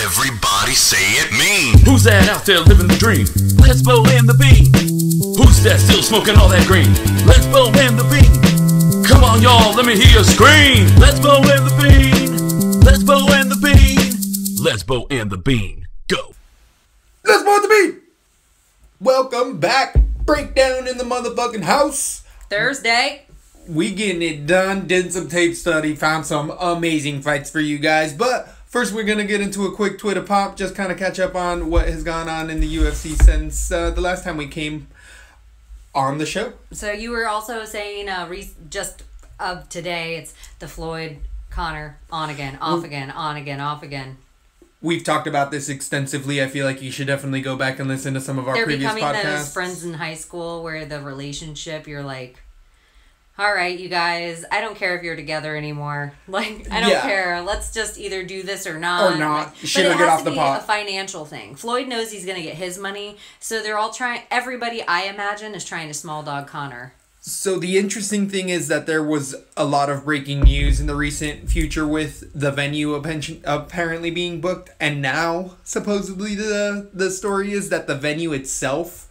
Everybody say it mean. Who's that out there living the dream? Let's blow in the bean. Who's that still smoking all that green? Let's blow in the bean. Come on, y'all, let me hear you scream. Let's blow in the bean. Let's blow in the bean. Let's blow in the bean. Go. Let's blow in the bean. Welcome back. Breakdown in the motherfucking house. Thursday. We getting it done. Did some tape study. Found some amazing fights for you guys. But first, we're going to get into a quick Twitter pop. Just kind of catch up on what has gone on in the UFC since the last time we came on the show. So you were also saying just of today, it's the Floyd Conor on again, off again, on again, off again. We've talked about this extensively. I feel like you should definitely go back and listen to some of our previous podcasts. They're becoming those friends in high school where the relationship, you're like, all right, you guys, I don't care if you're together anymore. Like, I don't care. Let's just either do this or not. Or not. But Should it get has off to the be pot. a financial thing. Floyd knows he's going to get his money, so they're all trying. Everybody, I imagine, is trying to small dog Conor. So the interesting thing is that there was a lot of breaking news in the recent future with the venue apparently being booked, and now supposedly the story is that the venue itself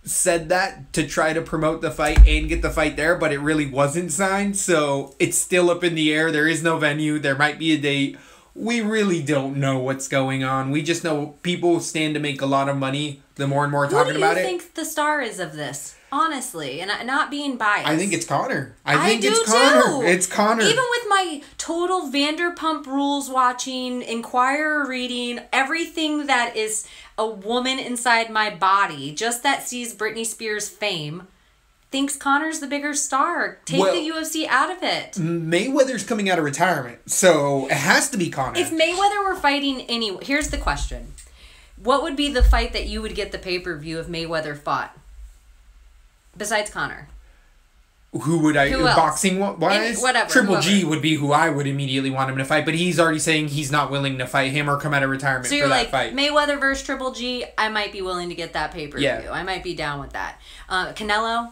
said that to try to promote the fight and get the fight there, but it really wasn't signed, so it's still up in the air. There is no venue. There might be a date. We really don't know what's going on. We just know people stand to make a lot of money the more and more talking about it. Who do you think the star is of this? Honestly, and not being biased. I think it's Conor. I think do it's Conor. too. It's Conor. Even with my total Vanderpump Rules watching, Inquirer reading, everything that is a woman inside my body, just that sees Britney Spears' fame, thinks Conor's the bigger star. Take the UFC out of it. Mayweather's coming out of retirement, so it has to be Conor. If Mayweather were fighting here's the question. What would be the fight that you would get the pay-per-view if Mayweather fought? Besides Conor. Who else? Boxing wise? Whatever. Triple G would be who I would immediately want him to fight, but he's already saying he's not willing to fight him or come out of retirement so you're for like, that fight. Mayweather versus Triple G, I might be willing to get that pay-per-view. Yeah. I might be down with that. Canelo?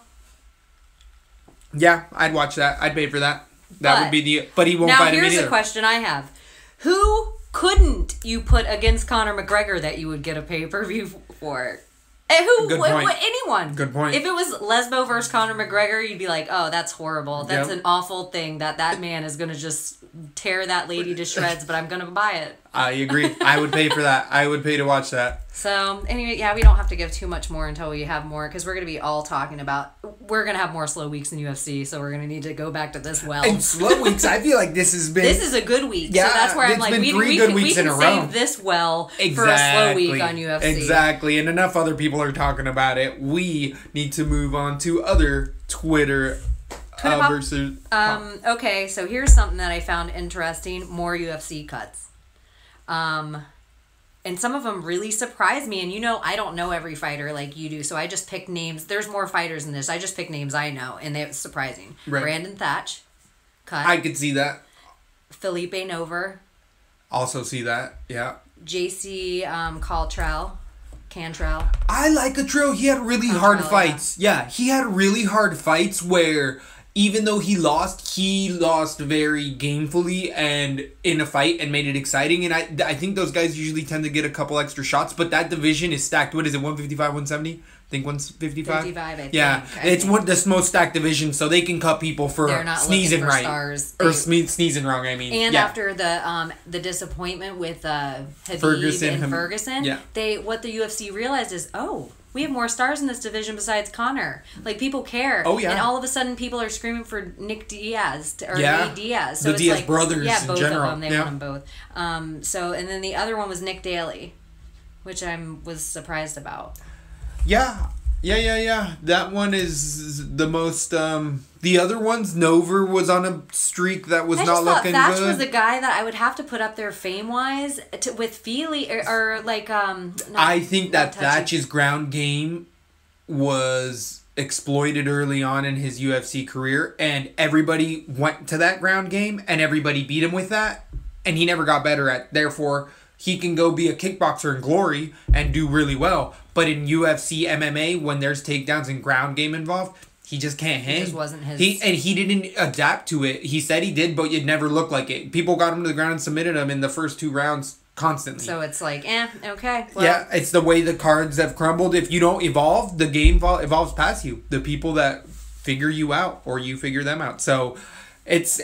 Yeah, I'd watch that. I'd pay for that. That would be but he won't now fight him here's either. the question I have. Who couldn't you put against Conor McGregor that you would get a pay-per-view for? And Good point. Anyone. Good point. If it was Lesbo versus Conor McGregor, you'd be like, oh, that's horrible. That's an awful thing that man is going to just tear that lady to shreds, but I'm going to buy it. I agree. I would pay for that. I would pay to watch that. So, anyway, yeah, we don't have to give too much more until we have more, because we're going to be all talking about, we're going to have more slow weeks in UFC, so we're going to need to go back to this well. And slow weeks, I feel like this has been... This is a good week. Yeah, so that's where I'm like, we can save this well for a slow week on UFC. Exactly, and enough other people are talking about it. We need to move on to other Twitter versus... Okay, so here's something that I found interesting. More UFC cuts. And some of them really surprised me. And you know, I don't know every fighter like you do, so I just picked names. There's more fighters in this. I just picked names I know, and it's surprising. Right. Brandon Thatch, cut. I could see that. Felipe Nover. Also see that, yeah. JC Cantrell. I like a drill. He had really hard fights. Yeah, he had really hard fights where... Even though he lost very gamefully and in a fight and made it exciting. And I think those guys usually tend to get a couple extra shots. But that division is stacked. What is it, 155, 170? I think 155? 55, I think. Yeah, it's the most stacked division, so they can cut people for sneezing right. Stars. Or sneezing wrong, I mean. And after the disappointment with Habib and Ferguson, what the UFC realized is, we have more stars in this division besides Conor. Like, people care. Oh, yeah. And all of a sudden, people are screaming for Nick Diaz. Nate Diaz. So the Diaz brothers yeah, both in general. of them. They want them both. And then the other one was Nick Daly, which I was surprised about. Yeah. That one is the most... the other ones, Nover was on a streak that was not looking good. Thatch was the guy that I would have to put up there fame-wise with Feely or like... I think that Thatch's ground game was exploited early on in his UFC career, and everybody went to that ground game, and everybody beat him with that, and he never got better at. Therefore, he can go be a kickboxer in glory and do really well. But in UFC MMA, when there's takedowns and ground game involved, he just can't hang. It just wasn't his... He didn't adapt to it. He said he did, but it never looked like it. People got him to the ground and submitted him in the first 2 rounds constantly. So it's like, okay. Well, Yeah, it's the way the cards have crumbled. If you don't evolve, the game evolves past you. The people that figure you out, or you figure them out. So it's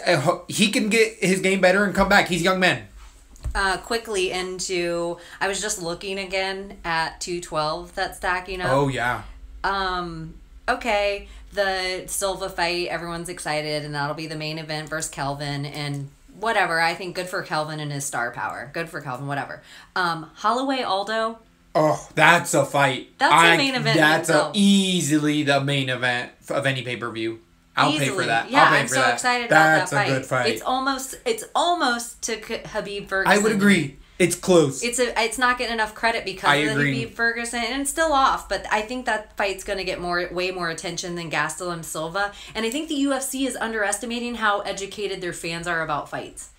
he can get his game better and come back. He's a young man. Quickly into, I was just looking again at 212 that's stacking up. Oh yeah. Okay, the Silva fight, everyone's excited, and that'll be the main event versus Kelvin, and whatever. I think good for Kelvin and his star power. Good for Kelvin, whatever. Holloway Aldo. Oh, that's a fight. That's the main event. That's easily the main event of any pay-per-view. I'll pay for that. Yeah, I'll pay I'm for so that. excited about that fight. That's a good fight. It's almost to Khabib Ferguson. I would agree. It's close. It's not getting enough credit because of the Khabib Ferguson, and it's still off. But I think that fight's going to get way more attention than Gastelum Silva. And I think the UFC is underestimating how educated their fans are about fights.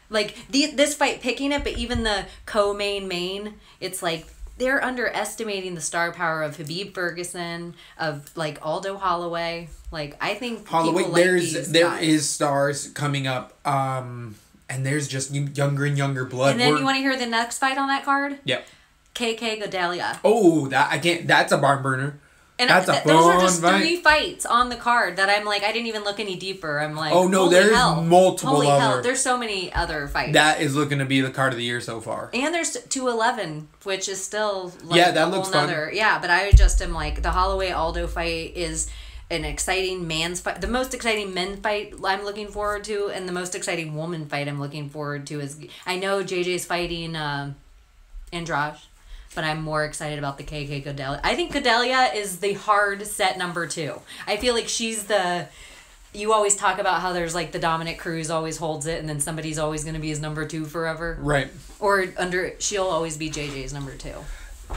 Like this fight picking it, but even the co-main, it's like they're underestimating the star power of Khabib Ferguson, of like Aldo Holloway. Like I think Holloway, people like there is stars coming up. And there's just younger and younger blood. And then you want to hear the next fight on that card? Yep. KK Godelia. Oh, that's a barn burner. And that's a those are just fun 3 fights on the card that I'm like, I didn't even look any deeper. I'm like, oh no, there's multiple Holy other. hell, there's so many other fights. That is looking to be the card of the year so far. And there's 211, which is still like that looks fun. Yeah, but I just am like, the Holloway Aldo fight is an exciting man's fight. The most exciting men fight I'm looking forward to, and the most exciting woman fight I'm looking forward to is, I know JJ's fighting Andrade, but I'm more excited about the KK Godelia. I think Godelia is the hard set number 2. I feel like she's the... You always talk about how there's like the Dominic Cruz always holds it, and then somebody's always going to be his number 2 forever. Right. Or she'll always be JJ's number 2.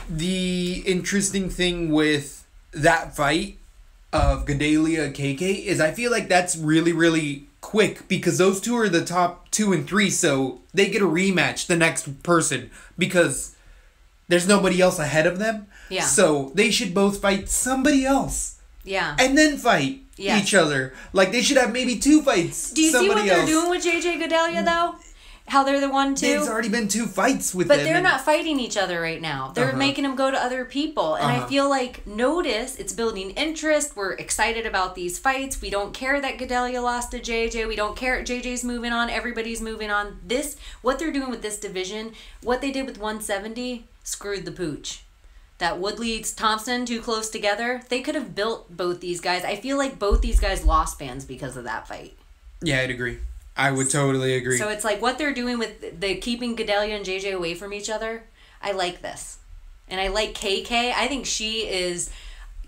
The interesting thing with that fight of Godelia KK is I feel like that's really, really quick because those two are the top 2 and 3, so they get a rematch the next person because there's nobody else ahead of them. Yeah. So they should both fight somebody else. Yeah. And then fight each other. Like they should have maybe 2 fights. Do you see what they're doing with JJ Godelia though? How they're the 1-2? There's already been 2 fights with them. them. But they're not fighting each other right now. They're making them go to other people. And I feel like, it's building interest. We're excited about these fights. We don't care that Godelia lost to JJ. We don't care. JJ's moving on. Everybody's moving on. What they're doing with this division, what they did with 170, screwed the pooch. That Woodley-Thompson, too close together. They could have built both these guys. I feel like both these guys lost fans because of that fight. Yeah, I'd agree. I would totally agree. So it's like what they're doing with the keeping Godelia and JJ away from each other. I like this. And I like KK. I think she is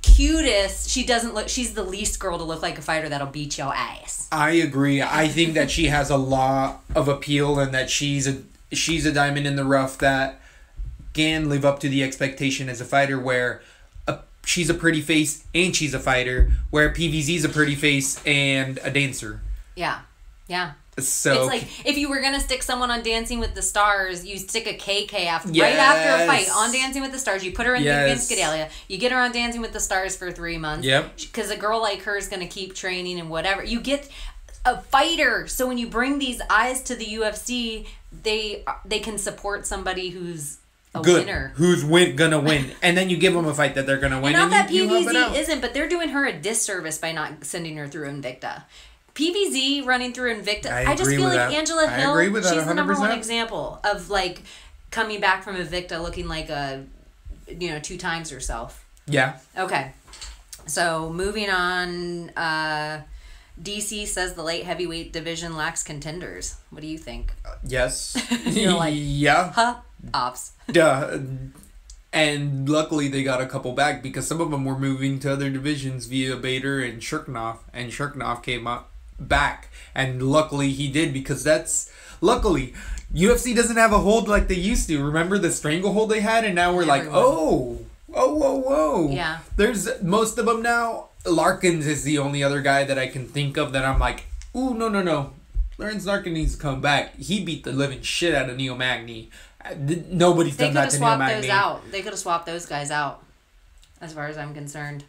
cutest. She's the least girl to look like a fighter that'll beat your ass. I agree. I think that she has a lot of appeal and that she's a diamond in the rough that can live up to the expectation as a fighter where she's a pretty face and she's a fighter, where PVZ's a pretty face and a dancer. Yeah. Yeah. So it's like if you were gonna stick someone on Dancing with the Stars, you stick a KK right after a fight on Dancing with the Stars. You put her in against Godelia. You get her on Dancing with the Stars for 3 months. Yep. Because a girl like her is gonna keep training and whatever. You get a fighter. So when you bring these eyes to the UFC, they can support somebody who's a winner. Who's gonna win. And then you give them a fight that they're gonna win. And not that PVZ isn't, but they're doing her a disservice by not sending her through Invicta. PVZ running through Invicta. I just feel like Angela Hill, she's the number 1 example of like coming back from Invicta looking like 2 times herself. Yeah. Okay. So moving on, DC says the light heavyweight division lacks contenders. What do you think? Yes. You're like, yeah. Huh? Ops. Duh. And luckily they got a couple back because some of them were moving to other divisions via Bader and Shirknoff. And Shirknoff came up back. And luckily he did because luckily UFC doesn't have a hold like they used to. Remember the stranglehold they had? And now we're like, whoa. Yeah. There's most of them now. Larkins is the only other guy that I can think of that I'm like, ooh, no. Lawrence Larkin needs to come back. He beat the living shit out of Neo Magny. Nobody's done that to Neo Magny. They could have swapped those guys out, as far as I'm concerned.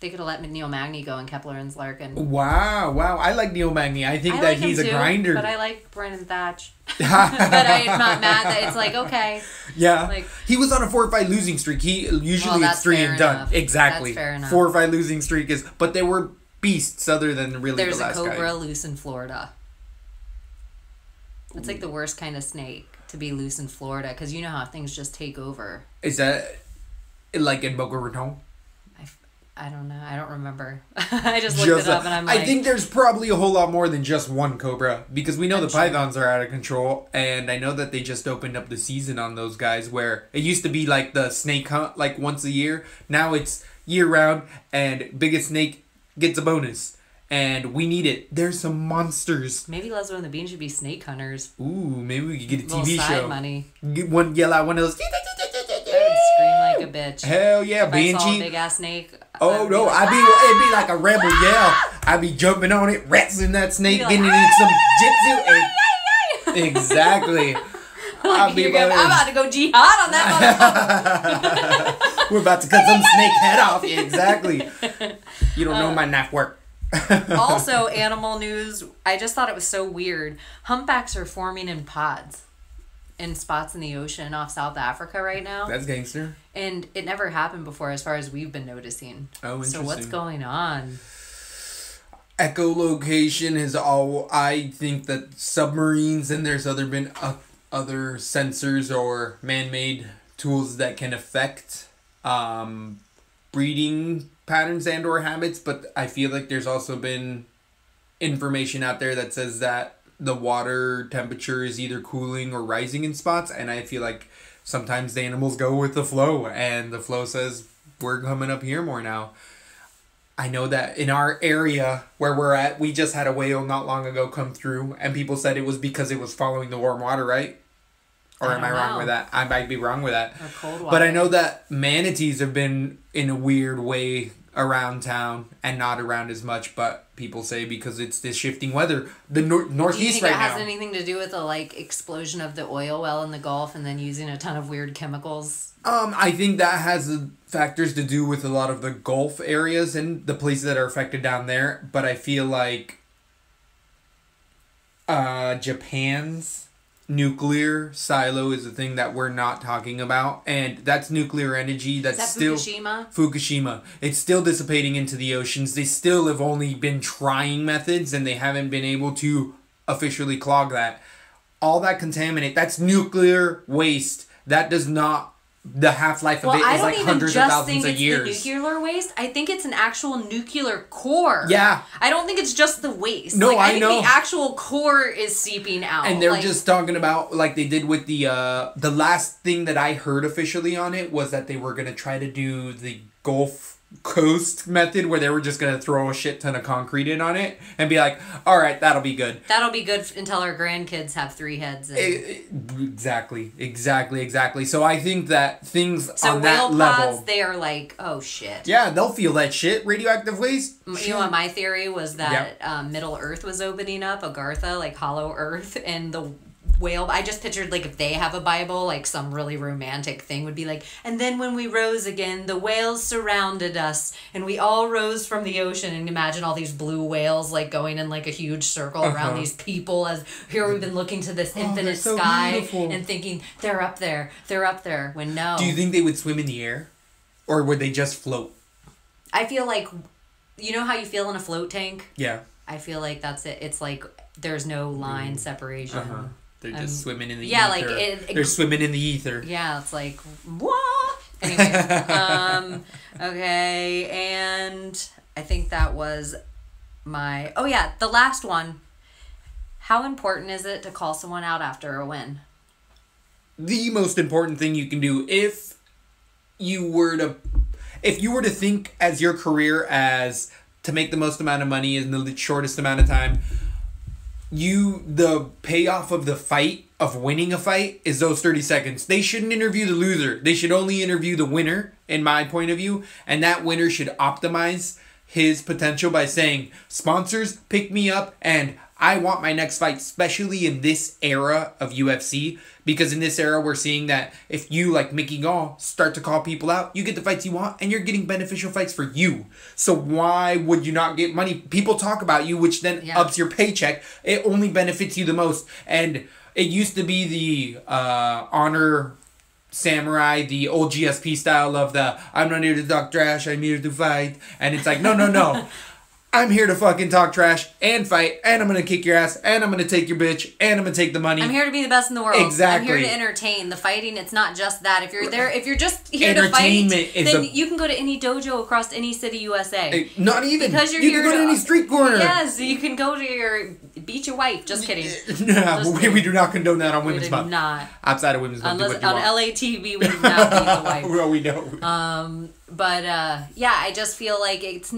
They could have let Neil Magny go in Kepler and Larkin. Wow. I like Neil Magny. I think I that like he's him a too, grinder. But I like Brendan Thatch. But I'm not mad that it's like, okay. Yeah. Like, he was on a 4-fight losing streak. He usually that's it's 3 fair and done. enough. Exactly. That's fair enough. 4-fight losing streak is, but they were beasts other than really there's the last a cobra guy. loose in Florida. That's like the worst kind of snake to be loose in Florida because you know how things just take over. Is that like in Boca Raton? I don't know. I don't remember. I just looked it up and I'm like... I think there's probably a whole lot more than just one cobra because we know the pythons are out of control, and I know that they just opened up the season on those guys where it used to be like the snake hunt like once a year. Now it's year round and biggest snake gets a bonus. And we need it. There's some monsters. Maybe Leslie and the Bean should be snake hunters. Ooh, maybe we could get a Little TV side show. money. Yell out one of those. I would scream like a bitch. Hell yeah, if I saw a Banshee. big ass snake. Oh no, like, it'd be like a rebel yell. I'd be jumping on it, wrestling that snake, You'd be getting like, in some jitsu. Exactly. I'm about to go jihad on that motherfucker. We're about to cut some snake head off. Yeah, exactly. You don't know my knife work. Also, animal news. I just thought it was so weird. Humpbacks are forming in pods in spots in the ocean off South Africa right now. That's gangster. And it never happened before as far as we've been noticing. Oh, interesting. So what's going on? Echolocation is all. I think that submarines and there's been other sensors or man-made tools that can affect breeding patterns and or habits, but I feel like there's also been information out there that says that the water temperature is either cooling or rising in spots, and I feel like sometimes the animals go with the flow, and the flow says we're coming up here more now. I know that in our area where we're at, we just had a whale not long ago come through, and people said it was because it was following the warm water, right? Or am I wrong with that? I might be wrong with that. Or cold water. But I know that manatees have been in a weird way around town and not around as much, but people say because it's this shifting weather. The northeast right now. Do you think it has anything to do with the explosion of the oil well in the Gulf and then using a ton of weird chemicals? I think that has factors to do with a lot of the Gulf areas and the places that are affected down there. But I feel like Japan's nuclear silo is a thing that we're not talking about, and that's nuclear energy that's still Fukushima. It's still dissipating into the oceans. They still have only been trying methods, and they haven't been able to officially clog that. All that contaminate, that's nuclear waste. That does not. The half-life of it is like hundreds of thousands of years. I don't even just think it's the nuclear waste. I think it's an actual nuclear core. Yeah. I don't think it's just the waste. No, I think know. the actual core is seeping out. And they're just talking about, like they did with the last thing that I heard officially on it was that they were going to try to do the Gulf Coast method where they were just going to throw a shit ton of concrete in on it and be like, all right, that'll be good. That'll be good until our grandkids have 3 heads. Exactly. So I think that things on that whale level... pods, they are like, oh shit. Yeah, they'll feel that shit. Radioactive waste. You know what my theory was? That Middle Earth was opening up, Agartha, like Hollow Earth, and the whale. I just pictured if they have a Bible, some really romantic thing would be and then when we rose again, the whales surrounded us and we all rose from the ocean, and imagine all these blue whales going in a huge circle around these people as here we've been looking to this infinite so sky beautiful. And thinking they're up there, when no. Do you think they would swim in the air, or would they just float? I feel you know how you feel in a float tank? Yeah. I feel that's it. It's there's no line separation. They're just swimming in the ether. They're swimming in the ether. Yeah, it's what? Anyway, okay, and I think that was my... Oh yeah, the last one. How important is it to call someone out after a win? The most important thing you can do if you were to think as your career as to make the most amount of money in the shortest amount of time, the payoff of the fight, of winning a fight, is those 30 seconds. They shouldn't interview the loser. They should only interview the winner, in my point of view. And that winner should optimize his potential by saying, sponsors, pick me up, and I want my next fight, especially in this era of UFC, because in this era we're seeing that if you, like Mickey Gall, start to call people out, you get the fights you want, and you're getting beneficial fights for you. So why would you not get money? People talk about you, which then ups your paycheck. It only benefits you the most. And it used to be the honor samurai, the old GSP style of the, I'm not here to talk trash, I'm here to fight. And it's like, no. I'm here to fucking talk trash and fight, and I'm gonna kick your ass, and I'm gonna take your bitch, and I'm gonna take the money. I'm here to be the best in the world. Exactly. I'm here to entertain. The fighting, it's not just that. If you're there, if you're just here to fight, then you can go to any dojo across any city USA. Not even. Because you're you here can go to any street corner. Yes, you can go to your, beat your wife. Just kidding. No, we do not condone that on Women's Month. Not. Outside of Women's Month, Unless on LATB, we do not beat the wife. Well, we know. But I just feel like it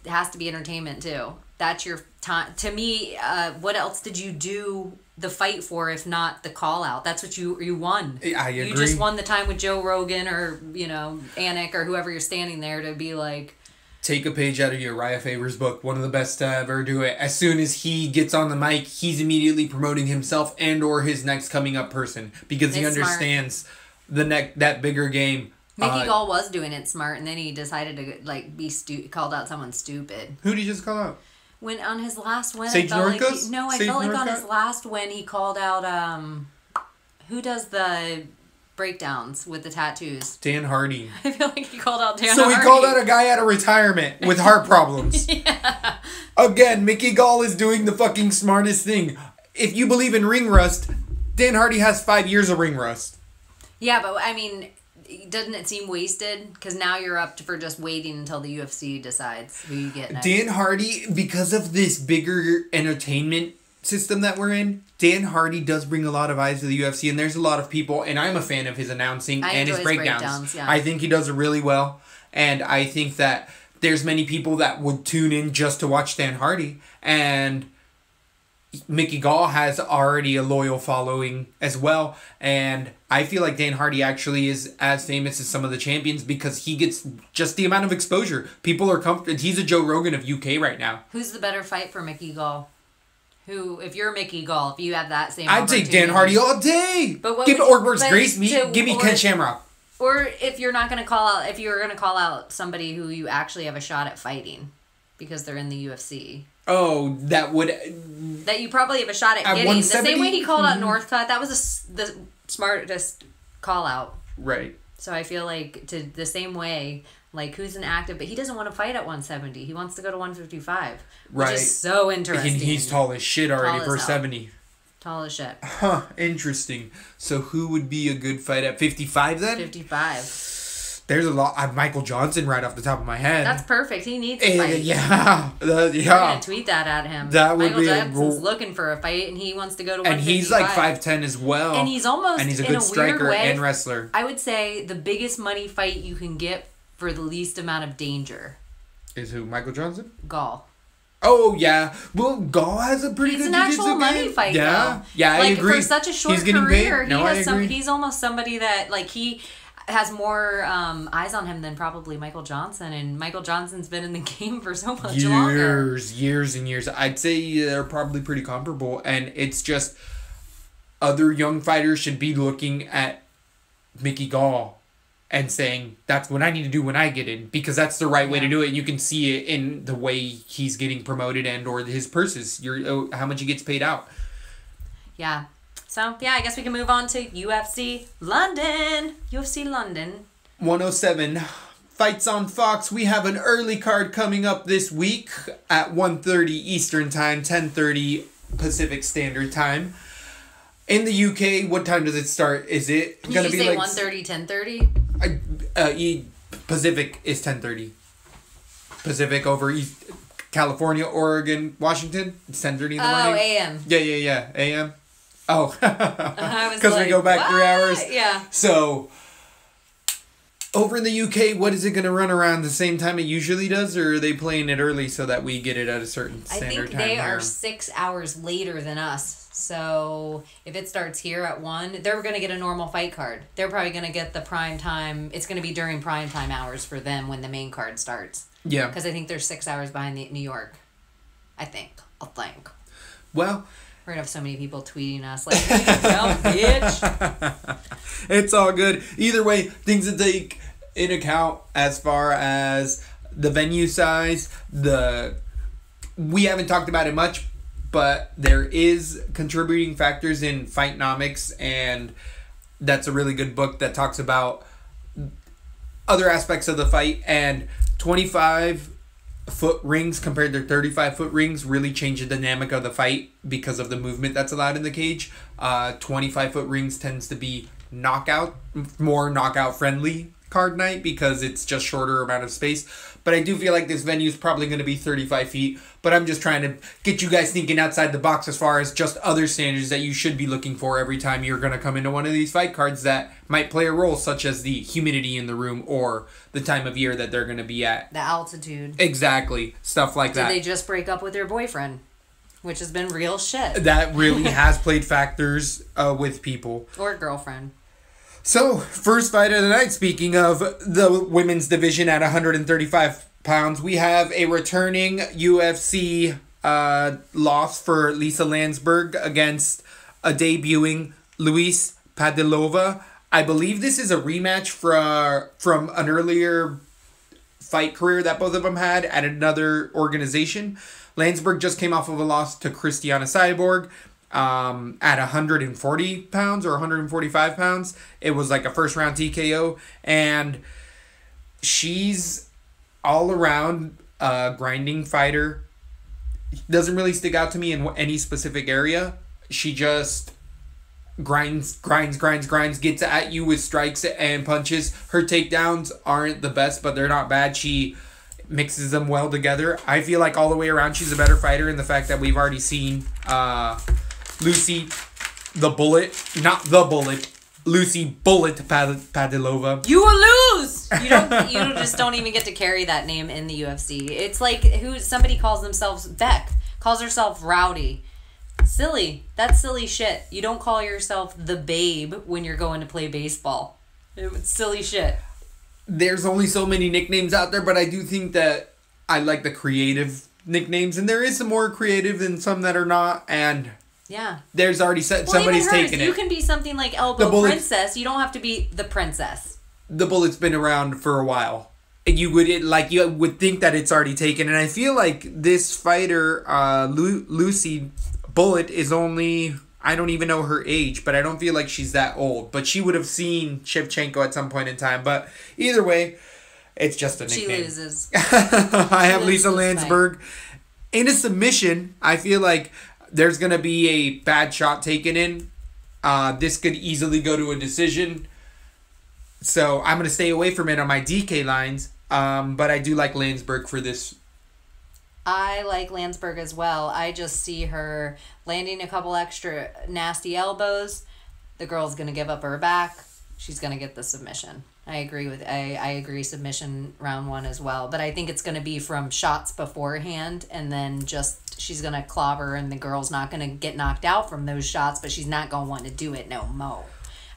has to be entertainment too. That's your time. To me, what else did you do the fight for if not the call out? That's what you won. I agree. You just won the time with Joe Rogan or, Anik or whoever you're standing there to be like, take a page out of Uriah Faber's book. One of the best to ever do it. As soon as he gets on the mic, he's immediately promoting himself and or his next coming up person because he understands that bigger game. Mickey Gall was doing it smart, and then he decided to be called out someone stupid. Who did he just call out? When on his last win, Sage Northcutt? I felt like on his last win he called out who does the breakdowns with the tattoos? Dan Hardy. I feel like he called out Dan Hardy. So he called out a guy out of retirement with heart problems. Yeah. Again, Mickey Gall is doing the fucking smartest thing. If you believe in ring rust, Dan Hardy has 5 years of ring rust. Yeah, but I mean, doesn't it seem wasted? Because now you're up for just waiting until the UFC decides who you get next. Dan Hardy, because of this bigger entertainment system that we're in, Dan Hardy does bring a lot of eyes to the UFC, and there's a lot of people, and I'm a fan of his announcing and his breakdowns. Yeah. I think he does it really well, and I think that there's many people that would tune in just to watch Dan Hardy, and Mickey Gall has already a loyal following as well, and I feel like Dan Hardy actually is as famous as some of the champions because he gets just the amount of exposure. People are comfortable. He's a Joe Rogan of UK right now. Who's the better fight for Mickey Gall? If you're Mickey Gall, if you have that same I'd take Dan Hardy all day. But what give me Ken Shamrock. Or if you're not going to call out, if you're going to call out somebody who you actually have a shot at fighting because they're in the UFC. Oh, that you probably have a shot at getting. The same way he called out Northcutt, that was the smartest call out. Right. So I feel like the same way, like who's an active, but he doesn't want to fight at 170. He wants to go to 155. Which is so interesting. And he's tall as shit already for 70. Tall as shit. Huh, interesting. So who would be a good fight at 55 then? 55. There's a lot. Michael Johnson right off the top of my head. That's perfect. He needs a fight. Yeah. I'm gonna tweet that at him. That would Michael Johnson's looking for a fight, and he wants to go to 155. And he's like 5'10" as well. And he's almost, and he's a in good striker weird way, and wrestler. I would say the biggest money fight you can get for the least amount of danger. Is who? Michael Johnson? Gall. Oh, yeah. Well, Gall has a pretty good It's an actual money fight, though. Yeah, I agree. For such a short career, he's almost somebody that, he has more eyes on him than probably Michael Johnson, and Michael Johnson's been in the game for so much longer. Years and years. I'd say they're probably pretty comparable, and it's just other young fighters should be looking at Mickey Gall and saying, that's what I need to do when I get in, because that's the right way to do it. You can see it in the way he's getting promoted and or his purses, how much he gets paid out. Yeah. So, yeah, I guess we can move on to UFC London. UFC London. 107 fights on Fox. We have an early card coming up this week at 1:30 Eastern Time, 10:30 Pacific Standard Time. In the UK, what time does it start? Is it going to be like 1:30, 10:30? Pacific is 10:30. Pacific over East California, Oregon, Washington. It's 10:30 in the morning. Oh, AM. Yeah. AM. Oh, because we go back 3 hours. Yeah. So, over in the UK, what is it going to run around the same time it usually does, or are they playing it early so that we get it at a certain standard time? I think they are 6 hours later than us. So, if it starts here at 1, they're going to get a normal fight card. They're probably going to get the prime time. It's going to be during prime time hours for them when the main card starts. Yeah. Because I think they're 6 hours behind New York. I think. I think. Well, We're gonna have so many people tweeting us like, well, bitch. it's all good. Either way, things to take in account as far as the venue size. We haven't talked about it much, but there is contributing factors in Fightnomics, and that's a really good book that talks about other aspects of the fight. And 25-foot rings compared to 35-foot rings really change the dynamic of the fight because of the movement that's allowed in the cage. 25-foot rings tends to be more knockout friendly card night because it's just shorter amount of space. But I do feel like this venue is probably going to be 35 feet. But I'm just trying to get you guys thinking outside the box as far as just other standards that you should be looking for every time you're going to come into one of these fight cards that might play a role, such as the humidity in the room or the time of year that they're going to be at. The altitude. Exactly. Stuff like that. Did they just break up with their boyfriend? Which has been real shit. That really has played factors with people. Or girlfriend. So, first fight of the night, speaking of the women's division at 135 pounds, we have a returning UFC loss for Lisa Landsberg against a debuting Luis Padilova. I believe this is a rematch from an earlier fight career that both of them had at another organization. Landsberg just came off of a loss to Christiana Cyborg. At 140 pounds or 145 pounds. It was like a first round TKO, and she's all around grinding fighter. Doesn't really stick out to me in any specific area. She just grinds, gets at you with strikes and punches. Her takedowns aren't the best, but they're not bad. She mixes them well together. I feel like all the way around she's a better fighter, in the fact that we've already seen Lucy Bullet Padilova. You will lose. You just don't even get to carry that name in the UFC. It's like somebody calls themselves Beck, calls herself Rowdy. Silly. That's silly shit. You don't call yourself the Babe when you're going to play baseball. It's silly shit. There's only so many nicknames out there, but I do think that I like the creative nicknames, and there is some more creative than some that are not, and yeah, there's already somebody's taken it. You can be something like Elbow Princess. You don't have to be the princess. The Bullet's been around for a while. You would think that it's already taken, and I feel like this fighter, Lucy Bullet, is only, I don't even know her age, but I don't feel like she's that old. But she would have seen Shevchenko at some point in time. But either way, it's just a nickname. She loses. I have Lisa Landsberg in a submission. I feel like there's going to be a bad shot taken in. This could easily go to a decision. So I'm going to stay away from it on my DK lines. But I do like Landsberg for this. I like Landsberg as well. I just see her landing a couple extra nasty elbows. The girl's going to give up her back. She's going to get the submission. I agree submission round one as well. But I think it's going to be from shots beforehand, and then just she's going to clobber, and the girl's not going to get knocked out from those shots, but she's not going to want to do it no more.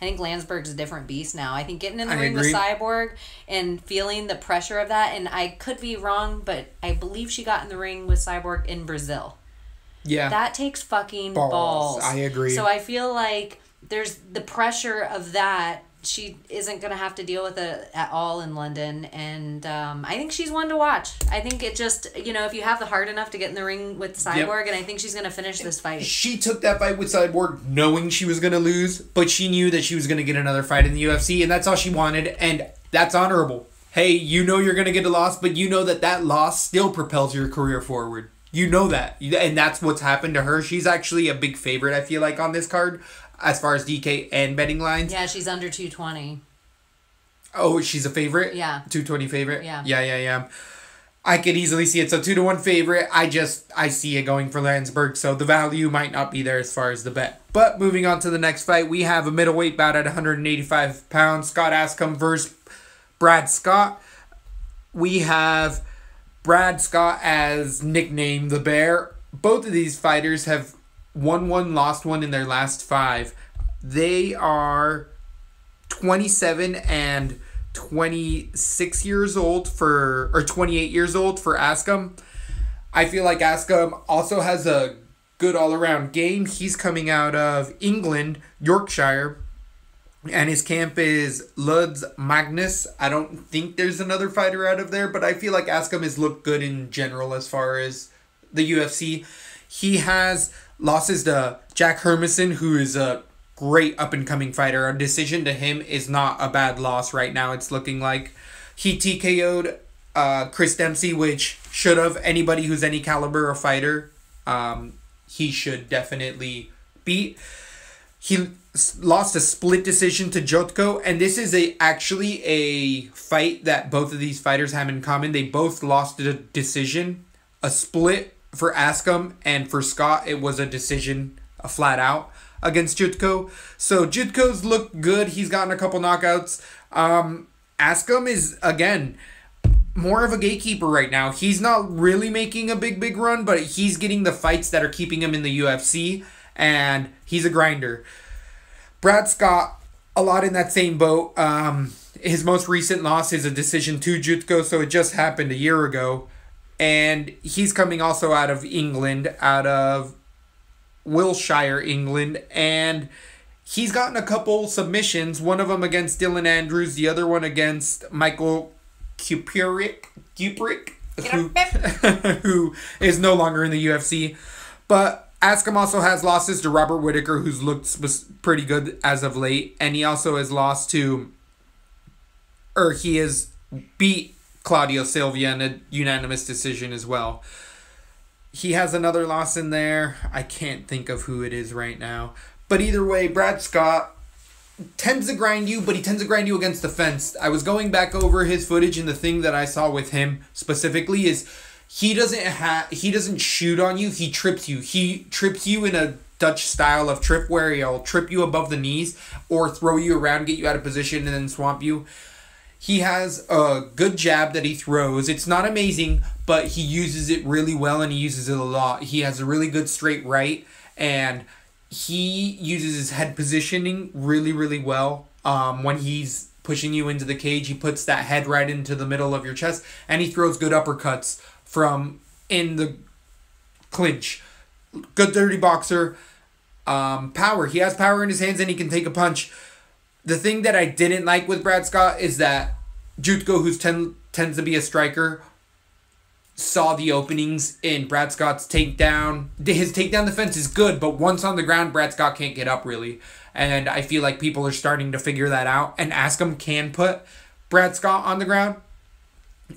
I think Landsberg's a different beast now. I think getting in the ring with Cyborg and feeling the pressure of that, and I could be wrong, but I believe she got in the ring with Cyborg in Brazil. Yeah. That takes fucking balls. I agree. So I feel like there's the pressure of that. She isn't going to have to deal with it at all in London. And I think she's one to watch. I think it just, if you have the heart enough to get in the ring with Cyborg, and I think she's going to finish this fight. She took that fight with Cyborg knowing she was going to lose, but she knew that she was going to get another fight in the UFC, and that's all she wanted, and that's honorable. Hey, you know you're going to get a loss, but you know that loss still propels your career forward. You know that. And that's what's happened to her. She's actually a big favorite, I feel like, on this card, as far as DK and betting lines. Yeah, she's under 220. Oh, she's a favorite? Yeah. 220 favorite? Yeah. Yeah. I could easily see it. So 2-1 favorite. I see it going for Landsberg. So the value might not be there as far as the bet. But moving on to the next fight, we have a middleweight bout at 185 pounds. Scott Askham versus Brad Scott. We have Brad Scott as nicknamed the Bear. Both of these fighters have won one, lost one in their last 5. They are 27 and 26 years old or 28 years old for Askham. I feel like Askam also has a good all-around game. He's coming out of England, Yorkshire, and his camp is Lud's Magnus. I don't think there's another fighter out of there, but I feel like Askam has looked good in general as far as the UFC. He has losses to Jack Hermanson, who is a great up-and-coming fighter. A decision to him is not a bad loss right now, it's looking like. He TKO'd Chris Dempsey, which should have. Anybody who's any caliber of fighter, he should definitely beat. He lost a split decision to Jotko, and this is actually a fight that both of these fighters have in common. They both lost a decision. A split for Askam, and for Scott, it was a decision, a flat out, against Jutko. So Jutko's looked good. He's gotten a couple knockouts. Askam is, again, more of a gatekeeper right now. He's not really making a big run, but he's getting the fights that are keeping him in the UFC, and he's a grinder. Brad Scott, a lot in that same boat. His most recent loss is a decision to Jutko, so it just happened a year ago. And he's coming also out of England, out of Wiltshire, England, and he's gotten a couple submissions, one of them against Dylan Andrews, the other one against Michael Kuprick, who is no longer in the UFC. But Askam also has losses to Robert Whittaker, who's looked pretty good as of late, and he also has lost to, or he has beat Claudio Silva in a unanimous decision as well. He has another loss in there. I can't think of who it is right now. But either way, Brad Scott tends to grind you, but he tends to grind you against the fence. I was going back over his footage, and the thing that I saw with him specifically is he doesn't shoot on you, he trips you. He trips you in a Dutch style of trip where he'll trip you above the knees or throw you around, get you out of position, and then swamp you. He has a good jab that he throws. It's not amazing, but he uses it really well, and he uses it a lot. He has a really good straight right, and he uses his head positioning really well. When he's pushing you into the cage, he puts that head right into the middle of your chest, and he throws good uppercuts from in the clinch. Good dirty boxer. Power. He has power in his hands, and he can take a punch. The thing that I didn't like with Brad Scott is that Jutko, who tends to be a striker, saw the openings in Brad Scott's takedown. His takedown defense is good, but once on the ground, Brad Scott can't get up, really. And I feel like people are starting to figure that out. And Askam can put Brad Scott on the ground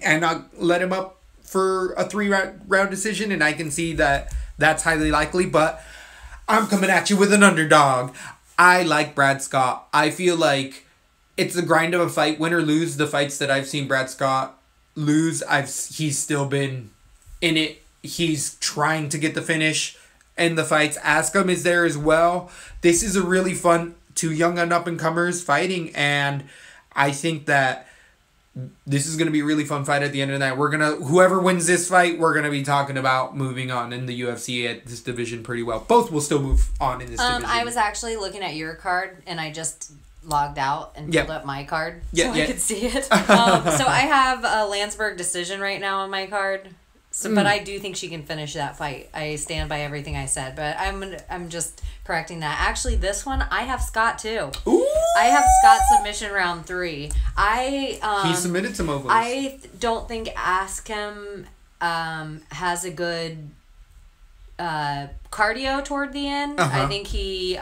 and not let him up for a 3-round decision. And I can see that that's highly likely. But I'm coming at you with an underdog. I like Brad Scott. I feel like it's the grind of a fight. Win or lose, the fights that I've seen Brad Scott lose, he's still been in it. He's trying to get the finish in the fights. Askam is there as well. This is a really fun, two young and up-and-comers fighting, and I think that this is going to be a really fun fight at the end of the night. Whoever wins this fight, we're going to be talking about moving on in the UFC at this division pretty well. Both will still move on in this division. I was actually looking at your card, and I just logged out and pulled up my card so I could see it. So I have a Landsberg decision right now on my card. So, but I do think she can finish that fight. I stand by everything I said, but I'm just correcting that. Actually, this one I have Scott too. Ooh! I have Scott submission round 3. He submitted some of those. I don't think Askam has a good cardio toward the end. I think he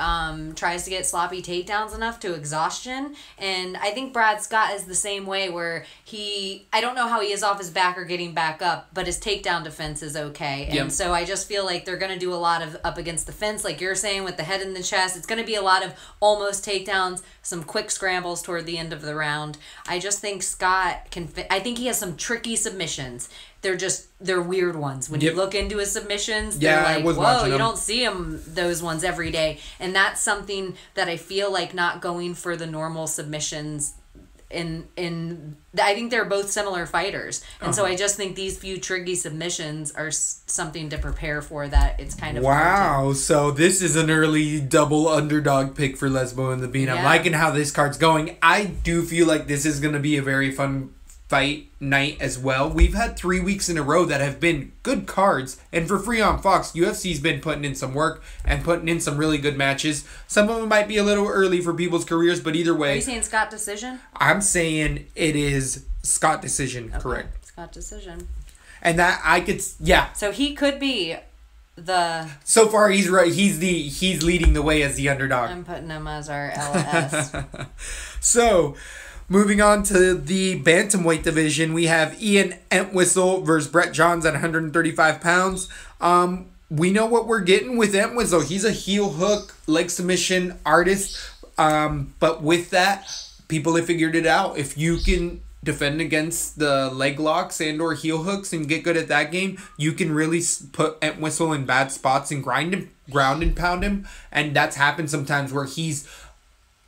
tries to get sloppy takedowns enough to exhaustion, and I think Brad Scott is the same way, where I don't know how he is off his back or getting back up, but his takedown defense is okay. And so I just feel like they're going to do a lot of up against the fence, like you're saying, with the head in the chest. It's going to be a lot of almost takedowns, some quick scrambles toward the end of the round. I just think Scott can I think he has some tricky submissions. They're weird ones. When you look into his submissions, they're like, whoa, you don't see those ones every day. And that's something that I feel like not going for the normal submissions I think they're both similar fighters. And so I just think these few tricky submissions are something to prepare for, that it's kind of wow. So this is an early double underdog pick for Lesbo and the Bean. I'm liking how this card's going. I do feel like this is going to be a very fun fight night as well. We've had 3 weeks in a row that have been good cards. And for Free on Fox, UFC's been putting in some work and putting in some really good matches. Some of them might be a little early for people's careers, but either way. Are you saying Scott decision? I'm saying it is Scott decision, Okay. correct. Scott decision. And that I could, yeah. So he could be the... So far, he's right. He's leading the way as the underdog. I'm putting him as our LS. So, moving on to the bantamweight division, we have Ian Entwistle versus Brett Johns at 135 pounds. We know what we're getting with Entwistle. He's a heel hook, leg submission artist. But with that, people have figured it out. If you can defend against the leg locks and or heel hooks and get good at that game, you can really put Entwistle in bad spots and ground and pound him. And that's happened sometimes where he's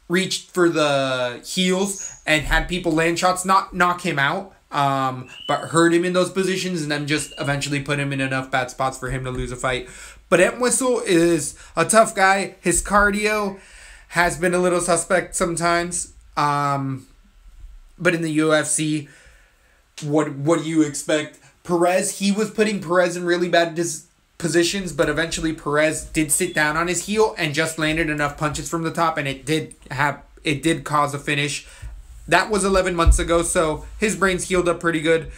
reached for the heels and had people land shots, not knock him out, but hurt him in those positions and then just eventually put him in enough bad spots for him to lose a fight. But Entwistle is a tough guy. His cardio has been a little suspect sometimes. But in the UFC, what do you expect? Perez, he was putting Perez in really bad positions, but eventually Perez did sit down on his heel and just landed enough punches from the top, and it did cause a finish. That was 11 months ago, so his brain's healed up pretty good.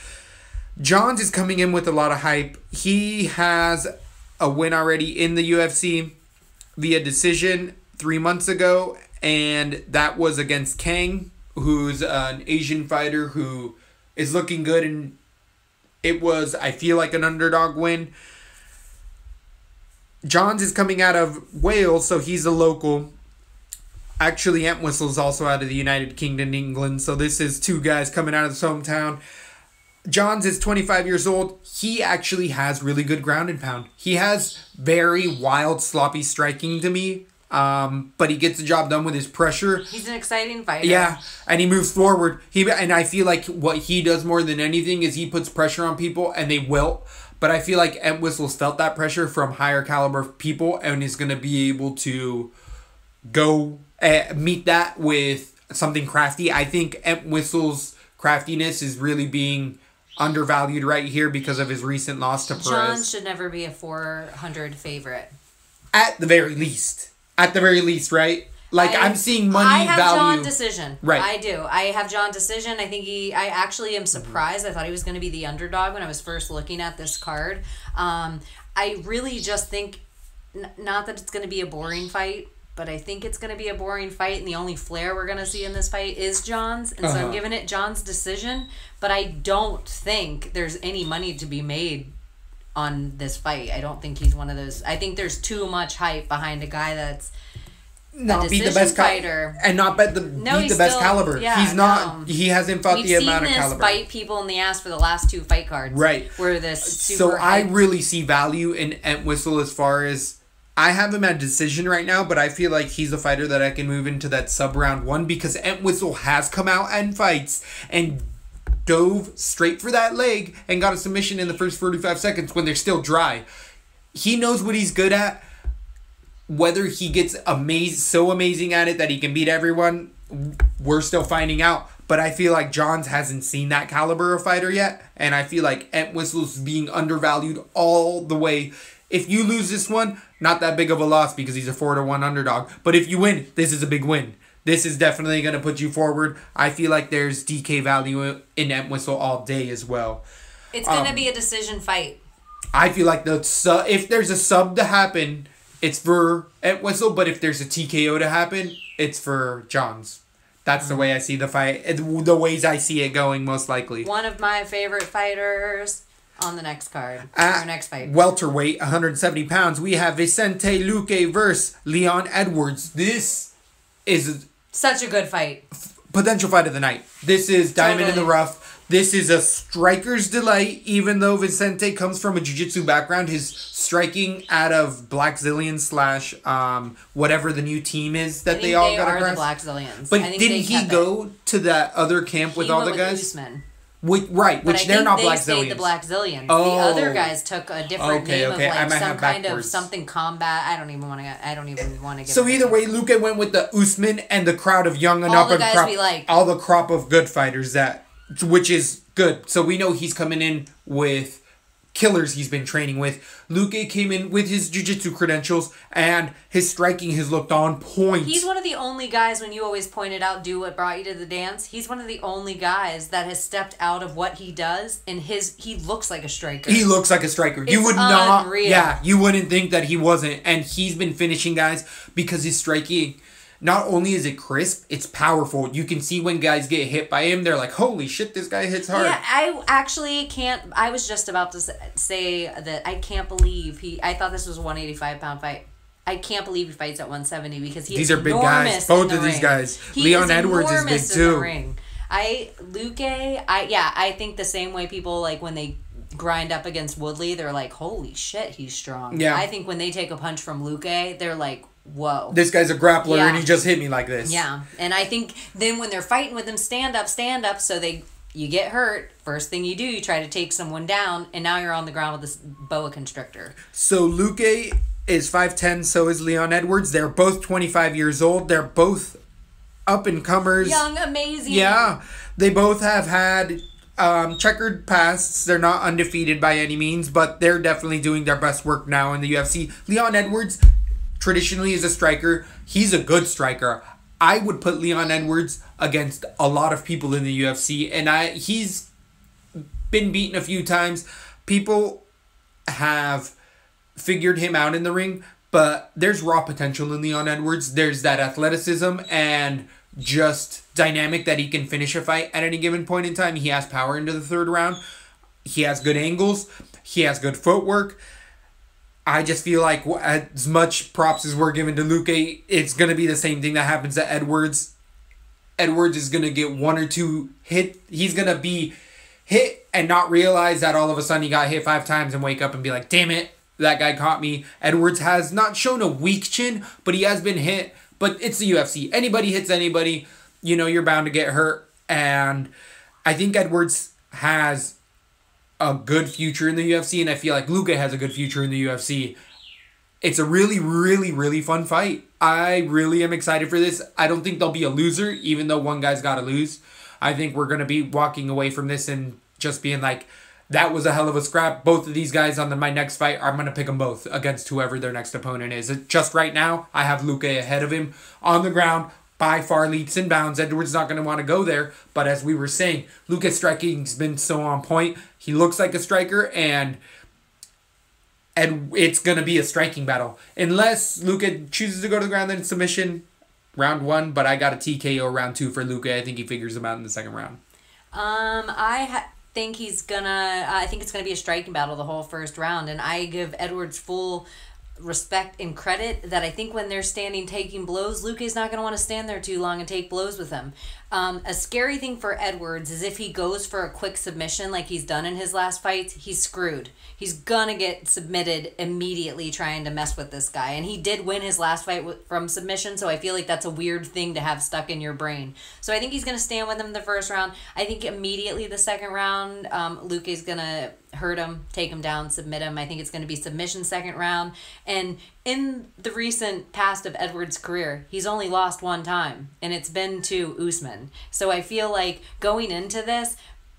Johns is coming in with a lot of hype. He has a win already in the UFC via decision 3 months ago, and that was against Kang, who's an Asian fighter who is looking good, and it was, I feel like, an underdog win. Johns is coming out of Wales, so he's a local. Actually, Entwistle's also out of the United Kingdom, England, so this is two guys coming out of his hometown. Johns is 25 years old. He actually has really good ground and pound. He has very wild, sloppy striking to me. But he gets the job done with his pressure. He's an exciting fighter. Yeah, and he moves forward. And I feel like what he does more than anything is he puts pressure on people and they wilt. But I feel like Entwistle's felt that pressure from higher caliber people and is going to be able to go meet that with something crafty. I think Entwistle's craftiness is really being undervalued right here because of his recent loss to Perez. Johns should never be a 400 favorite. At the very least. At the very least, right? Like, I'm seeing money value. I have John decision. Right. I do. I have John decision. I actually am surprised. I thought he was going to be the underdog when I was first looking at this card. I really just think, not that it's going to be a boring fight, but I think it's going to be a boring fight, and the only flair we're going to see in this fight is John's, and so I'm giving it John's decision, but I don't think there's any money to be made on this fight. I don't think he's one of those. I think there's too much hype behind a guy that's not beat the best fighter and not beat the best caliber. Yeah, he's not. No. He hasn't fought the amount of caliber. We've seen this bite people in the ass for the last two fight cards. Right. Where this super so I really see value in Entwistle as far as I have him at decision right now, but I feel like he's a fighter that I can move into that sub round one because Entwistle has come out and fights and dove straight for that leg and got a submission in the first 45 seconds when they're still dry. He knows what he's good at. Whether he gets so amazing at it that he can beat everyone, we're still finding out. But I feel like Johns hasn't seen that caliber of fighter yet, and I feel like Entwistle's being undervalued all the way. If you lose this one, not that big of a loss because he's a 4-1 underdog. But if you win, this is a big win. This is definitely going to put you forward. I feel like there's DK value in Entwistle all day as well. It's going to be a decision fight. I feel like if there's a sub to happen, it's for Entwistle, but if there's a TKO to happen, it's for Johns. That's the way I see the fight. The ways I see it going, most likely. One of my favorite fighters on the next card. Our next fight. Welterweight, 170 pounds. We have Vicente Luque versus Leon Edwards. This is such a good fight. Potential fight of the night. This is diamond in the rough. This is a striker's delight, even though Vicente comes from a jiu-jitsu background. His striking out of Black Zillion / whatever the new team is that they all got across. The Black Zillions. But didn't he go to that other camp with all the guys? Usman. Which they're not Black Zillions. The Black Zillions. Oh. The other guys took a different name of like some kind of something combat. I don't even want to get. So either way, Luque went with the Usman and the crowd of young and up and crop, all the crop of good fighters that which is good. So we know he's coming in with killers he's been training with. Luque came in with his jiu-jitsu credentials, and his striking has looked on point. He's one of the only guys, when you always pointed out, do what brought you to the dance, he's one of the only guys that has stepped out of what he does, and he looks like a striker. He looks like a striker. It's you would unreal. not, you wouldn't think that he wasn't. And he's been finishing guys because his striking, not only is it crisp, it's powerful. You can see when guys get hit by him, they're like, holy shit, this guy hits hard. Yeah, I actually can't, I was just about to say that I can't believe I thought this was a 185-pound fight. I can't believe he fights at 170 because These are big guys. Both of these guys. Leon Edwards is big too. In the ring. Luque, I think the same way people, like, when they grind up against Woodley, they're like, holy shit, he's strong. Yeah. I think when they take a punch from Luque, they're like, whoa. This guy's a grappler and he just hit me like this. Yeah. And I think then when they're fighting with him, stand up, so you get hurt. First thing you do, you try to take someone down, and now you're on the ground with this boa constrictor. So Luque is 5'10", so is Leon Edwards. They're both 25 years old. They're both up-and-comers. Young, amazing. Yeah. They both have had checkered pasts. They're not undefeated by any means, but they're definitely doing their best work now in the UFC. Leon Edwards traditionally is a striker. He's a good striker. I would put Leon Edwards against a lot of people in the UFC, and he's been beaten a few times. People have figured him out in the ring, but there's raw potential in Leon Edwards. There's that athleticism and just dynamic that he can finish a fight at any given point in time. He has power into the third round. He has good angles. He has good footwork. I just feel like as much props as we're giving to Luque, it's going to be the same thing that happens to Edwards. Edwards is going to get one or two hit. He's going to be hit and not realize that all of a sudden he got hit 5 times and wake up and be like, damn it, that guy caught me. Edwards has not shown a weak chin, but he has been hit. But it's the UFC. Anybody hits anybody, you're bound to get hurt. And I think Edwards has a good future in the UFC, and I feel like Luque has a good future in the UFC. It's a really, really, really fun fight. I really am excited for this. I don't think there'll be a loser, even though one guy's got to lose. I think we're going to be walking away from this and just being like, that was a hell of a scrap. Both of these guys on my next fight, I'm going to pick them both against whoever their next opponent is. Just right now, I have Luque ahead of him on the ground by far leaps and bounds. Edwards not going to want to go there, but as we were saying, Luque's striking's been so on point. He looks like a striker, and it's going to be a striking battle. Unless Luque chooses to go to the ground, then submission round 1, but I got a TKO round 2 for Luque. I think he figures him out in the second round. I think it's gonna be a striking battle the whole first round, and I give Edwards full respect and credit that I think when they're standing taking blows, Luque's not going to want to stand there too long and take blows with him. A scary thing for Edwards is if he goes for a quick submission like he's done in his last fights, he's screwed. He's going to get submitted immediately trying to mess with this guy. And he did win his last fight from submission, so I feel like that's a weird thing to have stuck in your brain. So I think he's going to stand with him the first round. I think immediately the second round, Luque's going to hurt him, take him down, submit him. I think it's going to be submission second round. And in the recent past of Edwards' career, he's only lost 1 time, and it's been to Usman. So I feel like going into this,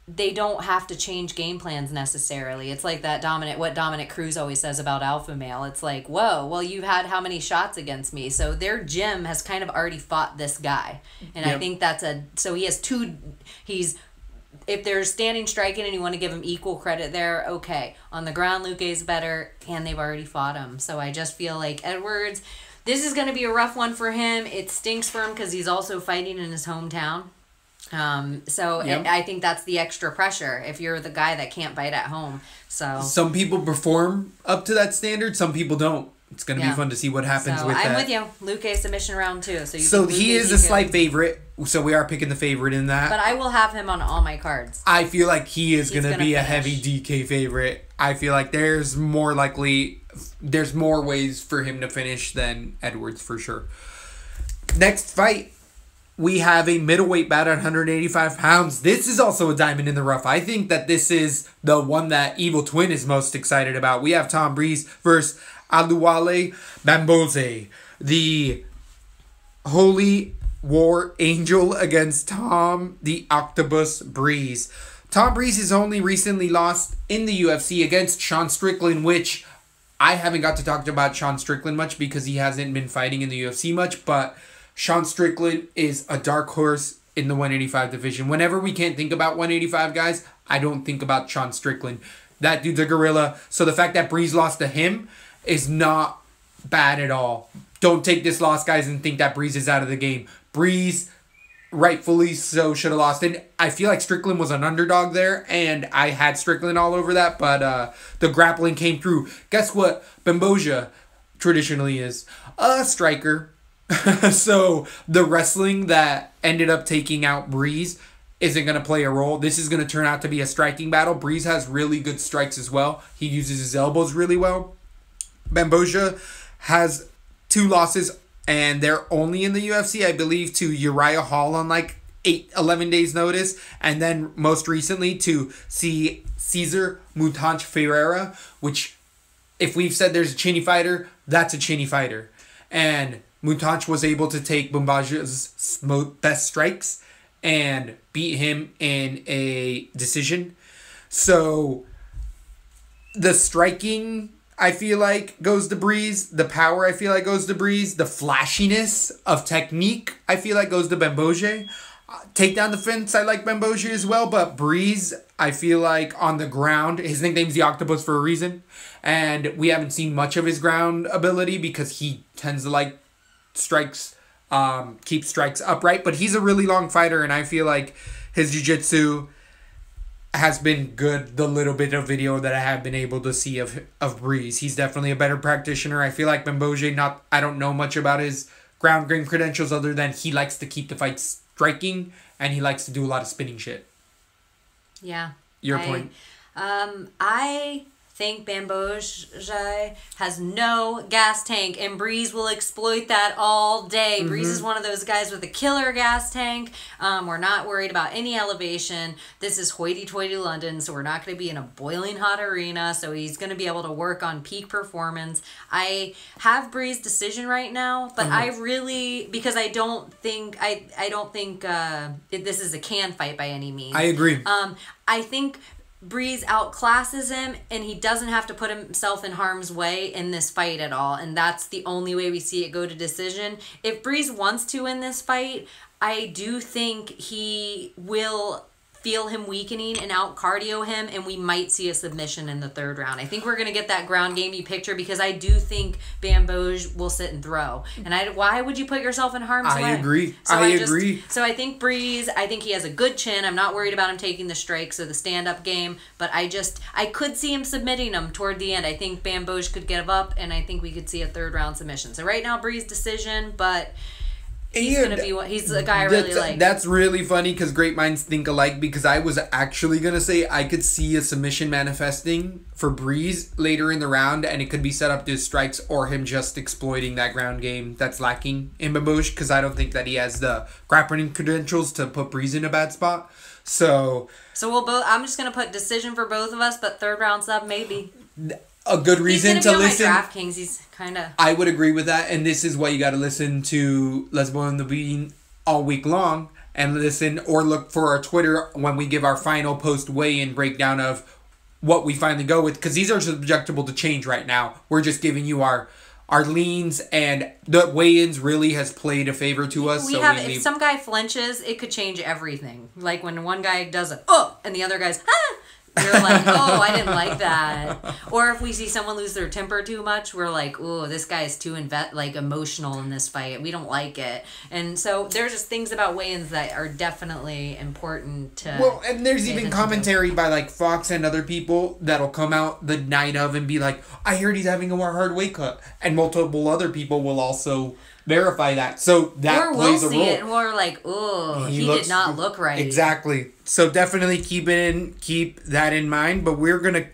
they don't have to change game plans necessarily. It's like what Dominic Cruz always says about alpha male. It's like, whoa, well, you've had how many shots against me? So their gym has kind of already fought this guy. And I think so he has if they're standing striking and you want to give him equal credit there, okay. On the ground, Luque's better, and they've already fought him. So I just feel like Edwards, this is going to be a rough one for him. It stinks for him because he's also fighting in his hometown. I think that's the extra pressure if you're the guy that can't fight at home. So some people perform up to that standard, some people don't. It's going to be fun to see what happens with that. I'm with you. Luque submission round 2. So he is a slight favorite. So we are picking the favorite in that. But I will have him on all my cards. I feel like he's going to be a heavy DK favorite. I feel like there's more ways for him to finish than Edwards for sure. Next fight, we have a middleweight bout at 185 pounds. This is also a diamond in the rough. I think that this is the one that Evil Twin is most excited about. We have Tom Breeze versus Aluwale Bamboze, the holy War Angel against Tom the Octopus Breeze. Tom Breeze has only recently lost in the UFC against Sean Strickland, which I haven't got to talk about Sean Strickland much because he hasn't been fighting in the UFC much, but Sean Strickland is a dark horse in the 185 division. Whenever we can't think about 185 guys, I don't think about Sean Strickland. That dude's a gorilla. So the fact that Breeze lost to him is not bad at all. Don't take this loss, guys, and think that Breeze is out of the game. Breeze, rightfully so, should have lost. And I feel like Strickland was an underdog there, and I had Strickland all over that, but the grappling came through. Guess what Bamboja traditionally is? A striker. So the wrestling that ended up taking out Breeze isn't going to play a role. This is going to turn out to be a striking battle. Breeze has really good strikes as well. He uses his elbows really well. Bamboja has 2 losses, and they're only in the UFC, I believe, to Uriah Hall on like 11 days notice, and then most recently to Cesar Mutanch Ferreira, which if we've said there's a chinny fighter, that's a chinny fighter. And Mutanch was able to take Bamboja's best strikes and beat him in a decision. So the striking, I feel like, goes to Breeze. The power, I feel like, goes to Breeze. The flashiness of technique, I feel like, goes to Bamboja. Takedown defense, I like Bamboja as well, but Breeze, I feel like, on the ground, his nickname's the Octopus for a reason, and we haven't seen much of his ground ability because he tends to like strikes, keep strikes upright, but he's a really long fighter, and I feel like his jiu-jitsu has been good, the little bit of video that I have been able to see of Breeze. He's definitely a better practitioner. I feel like Bamboja, I don't know much about his ground game credentials other than he likes to keep the fight striking, and he likes to do a lot of spinning shit. Yeah. Your point. I think Bamboja has no gas tank, and Breeze will exploit that all day. Breeze is one of those guys with a killer gas tank. We're not worried about any elevation. This is hoity-toity London, so we're not going to be in a boiling hot arena, so he's going to be able to work on peak performance. I have Breeze decision right now, but I really, because I don't think this is a can fight by any means. I agree. I think Breeze outclasses him, and he doesn't have to put himself in harm's way in this fight at all, and that's the only way we see it go to decision. If Breeze wants to win this fight, I do think he will feel him weakening and out cardio him, and we might see a submission in the 3rd round. I think we're going to get that ground gamey picture because I do think Bamboja will sit and throw. And why would you put yourself in harm's way? I agree. So I agree. So I think Breeze, I think he has a good chin. I'm not worried about him taking the strikes or the stand-up game, but I could see him submitting him toward the end. I think Bamboja could give up, and I think we could see a 3rd round submission. So right now, Breeze decision, but he's the guy I really like. That's really funny because great minds think alike, because I was actually going to say I could see a submission manifesting for Breeze later in the round, and it could be set up to strikes or him just exploiting that ground game that's lacking in Bamboja, because I don't think that he has the grappling credentials to put Breeze in a bad spot. So we'll both. I'm just going to put decision for both of us, but 3rd round sub maybe. A good reason to listen. On my DraftKings, he's kind of. I would agree with that, and this is why you got to listen to Let's Blow in the Bean all week long, and listen or look for our Twitter when we give our final post weigh-in breakdown of what we finally go with, because these are subjectable to change right now. We're just giving you our leans, and the weigh-ins really has played a favor to us. If some guy flinches, it could change everything. Like when one guy does it, and the other guy's, you're like, oh, I didn't like that. Or if we see someone lose their temper too much, we're like, oh, this guy is too emotional in this fight. We don't like it. And so there's just things about weigh-ins that are definitely important to. Well, and there's even commentary by like Fox and other people that'll come out the night of and be like, I heard he's having a more hard weight cut. And multiple other people will also verify that. So that plays a role. Or we'll see it and we're like, oh, he did not look right. Exactly. So definitely keep that in mind. But we're going to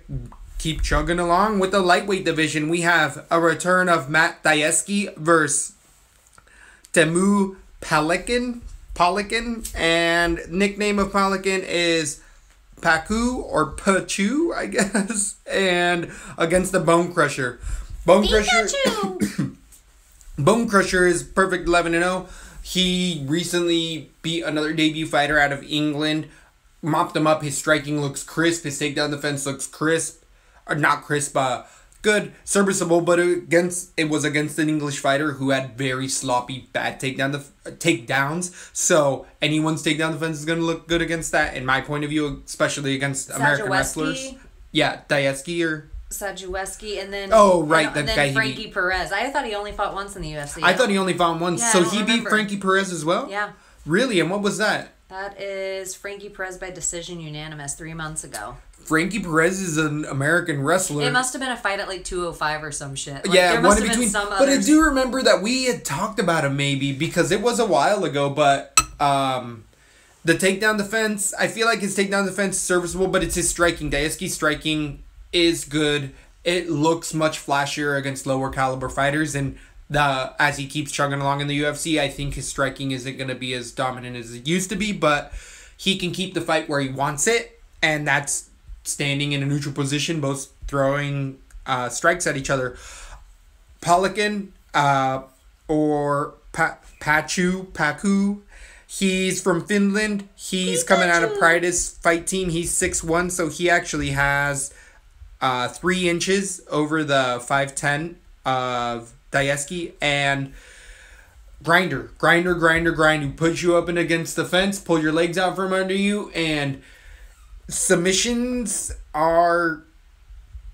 keep chugging along with the lightweight division. We have a return of Matt Dayeski versus Temu Pelican. And nickname of Pelican is Paku or Pachu, I guess. And against the Bone Crusher. Bone Crusher is perfect 11-0. He recently beat another debut fighter out of England, mopped him up. His striking looks crisp. His takedown defense looks crisp. Or not crisp, good, serviceable, but it was against an English fighter who had very sloppy, bad takedowns. So anyone's takedown defense is going to look good against that, in my point of view, especially against American wrestlers. Yeah, Dayeski or... Sajuweski, and then the guy Frankie Perez. I thought he only fought once in the UFC. I thought he only fought once. Yeah, so he beat Frankie Perez as well? Yeah. Really? And what was that? That is Frankie Perez by decision unanimous 3 months ago. Frankie Perez is an American wrestler. It must have been a fight at like 205 or some shit. Like, yeah, there must have been some But I do remember that we had talked about him maybe because it was a while ago, but the takedown defense, I feel like his takedown defense is serviceable, but it's his striking. Dayeski's striking is good. It looks much flashier against lower caliber fighters, and as he keeps chugging along in the UFC, I think his striking isn't going to be as dominant as it used to be, but he can keep the fight where he wants it, and that's standing in a neutral position, both throwing strikes at each other. Polikin or Paku, he's from Finland. He's coming out of Pride's fight team. He's 6'1", so he actually has 3 inches over the 5'10" of Dayeski, and grinder, who puts you up and against the fence, pull your legs out from under you, and submissions are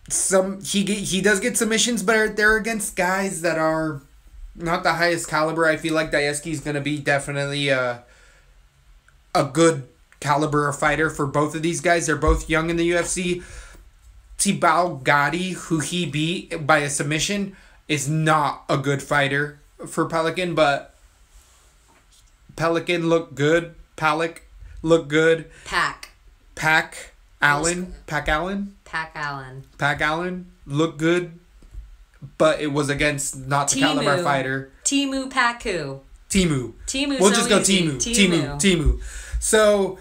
he does get submissions, but they're against guys that are not the highest caliber. I feel like Dayeski is going to be definitely a good caliber of fighter for both of these guys. They're both young in the UFC. Tibal Gadi, who he beat by a submission, is not a good fighter for Pelican, but Pelican looked good. Palick looked good. Pac Allen looked good, but it was against not the caliber fighter. Timu Paku. Timu. We'll just go Timu. So